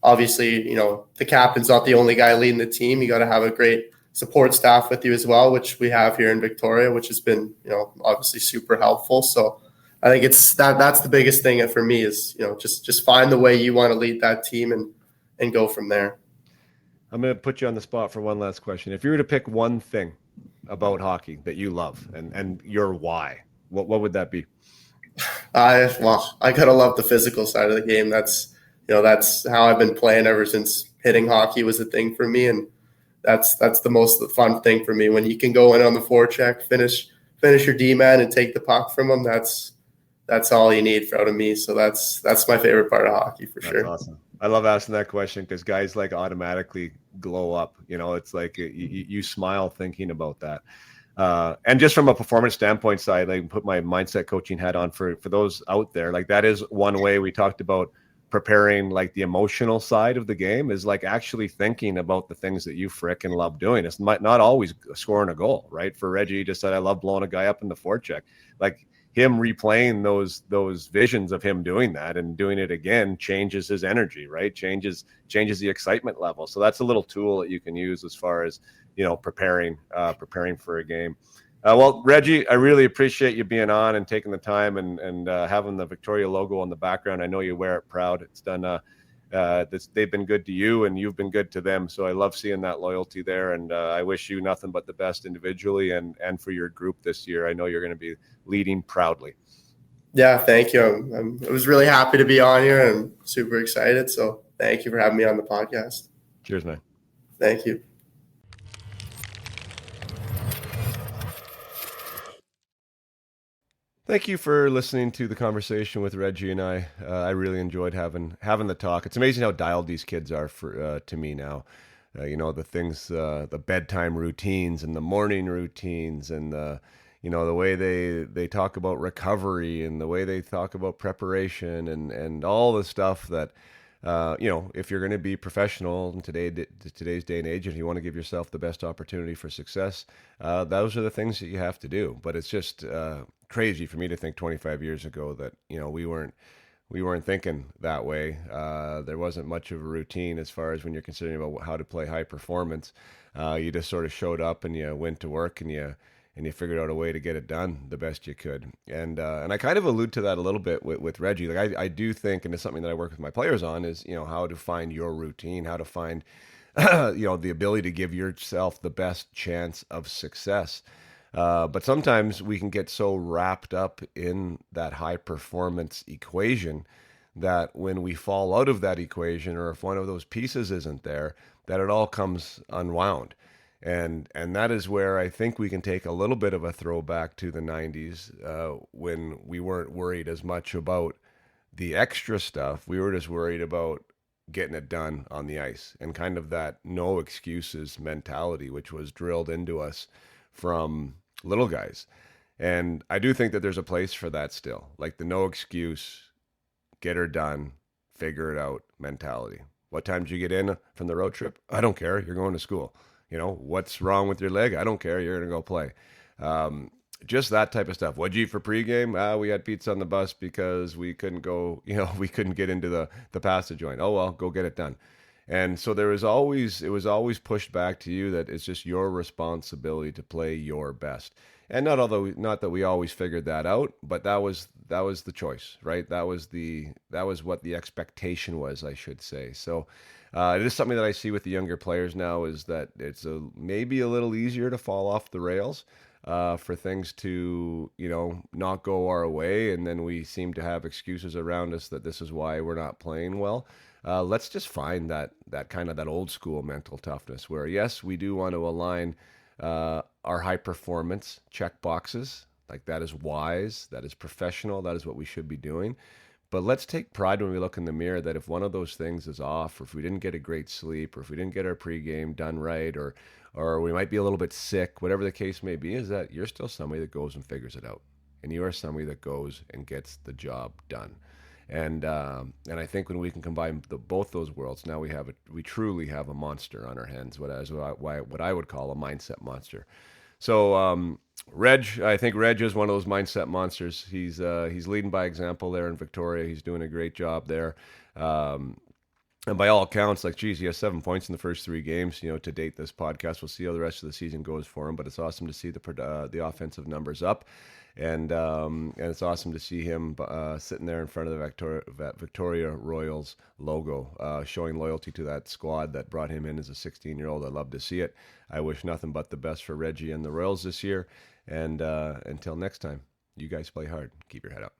obviously, the captain's not the only guy leading the team. You got to have a great support staff with you as well, which we have here in Victoria, which has been, obviously super helpful. So I think that's the biggest thing for me is, just find the way you want to lead that team and go from there. I'm going to put you on the spot for one last question. If you were to pick one thing about hockey that you love and your why, what would that be? I gotta love the physical side of the game. That's how I've been playing ever since hitting hockey was a thing for me, and that's the most fun thing for me. When you can go in on the forecheck, finish your D-man and take the puck from them, that's all you need out of me. So that's my favorite part of hockey for sure. That's awesome. I love asking that question because guys automatically glow up. It's like you smile thinking about that. And just from a performance standpoint side, I can put my mindset coaching hat on for those out there. Like, that is one way we talked about preparing, the emotional side of the game is actually thinking about the things that you frickin' love doing. It's not always scoring a goal, right? For Reggie, he just said, I love blowing a guy up in the forecheck. him replaying those visions of him doing that and doing it again changes his energy, right? Changes the excitement level. So that's a little tool that you can use as far as, preparing for a game. Well, Reggie, I really appreciate you being on and taking the time and having the Victoria logo on the background. I know you wear it proud. It's done. They've been good to you, and you've been good to them. So I love seeing that loyalty there, and I wish you nothing but the best individually and for your group this year. I know you're going to be leading proudly. Yeah, thank you. I was really happy to be on here and super excited. So thank you for having me on the podcast. Cheers, man. Thank you. Thank you for listening to the conversation with Reggie and I. I really enjoyed having the talk. It's amazing how dialed these kids are to me now. The things, the bedtime routines and the morning routines, and the way they talk about recovery and the way they talk about preparation and all the stuff that. If you're going to be professional in today's day and age, if you want to give yourself the best opportunity for success, those are the things that you have to do. But it's just crazy for me to think 25 years ago that we weren't thinking that way. There wasn't much of a routine as far as when you're considering about how to play high performance. You just sort of showed up and you went to work and you figured out a way to get it done the best you could. And I kind of allude to that a little bit with Reggie. Like I do think, and it's something that I work with my players on, is how to find your routine, how to find the ability to give yourself the best chance of success. But sometimes we can get so wrapped up in that high performance equation that when we fall out of that equation, or if one of those pieces isn't there, that it all comes unwound. And that is where I think we can take a little bit of a throwback to the 90s when we weren't worried as much about the extra stuff. We were just worried about getting it done on the ice, and kind of that no excuses mentality, which was drilled into us from little guys. And I do think that there's a place for that still, like the no excuse, get her done, figure it out mentality. What time did you get in from the road trip? I don't care. You're going to school. What's wrong with your leg? I don't care. You're going to go play. Just that type of stuff. What'd you eat for pregame? We had pizza on the bus because we couldn't go, we couldn't get into the passage joint. Oh, well, go get it done. And so it was always pushed back to you that it's just your responsibility to play your best. And not that we always figured that out, but that was the choice, right? That was what the expectation was, I should say. So it is something that I see with the younger players now, is that it's maybe a little easier to fall off the rails for things to not go our way, and then we seem to have excuses around us that this is why we're not playing well. Let's just find that kind of that old school mental toughness where, yes, we do want to align our high performance check boxes. Like, that is wise, that is professional, that is what we should be doing. But let's take pride when we look in the mirror that if one of those things is off, or if we didn't get a great sleep, or if we didn't get our pregame done right, or we might be a little bit sick, whatever the case may be, is that you're still somebody that goes and figures it out. And you are somebody that goes and gets the job done. And I think when we can combine both those worlds, now we truly have a monster on our hands. What I would call a mindset monster. So I think Reg is one of those mindset monsters. He's leading by example there in Victoria. He's doing a great job there. And by all accounts, he has 7 points in the first 3 games. To date this podcast, we'll see how the rest of the season goes for him. But it's awesome to see the offensive numbers up. And it's awesome to see him sitting there in front of the Victoria Royals logo, showing loyalty to that squad that brought him in as a 16-year-old. I love to see it. I wish nothing but the best for Reggie and the Royals this year. And until next time, you guys play hard. Keep your head up.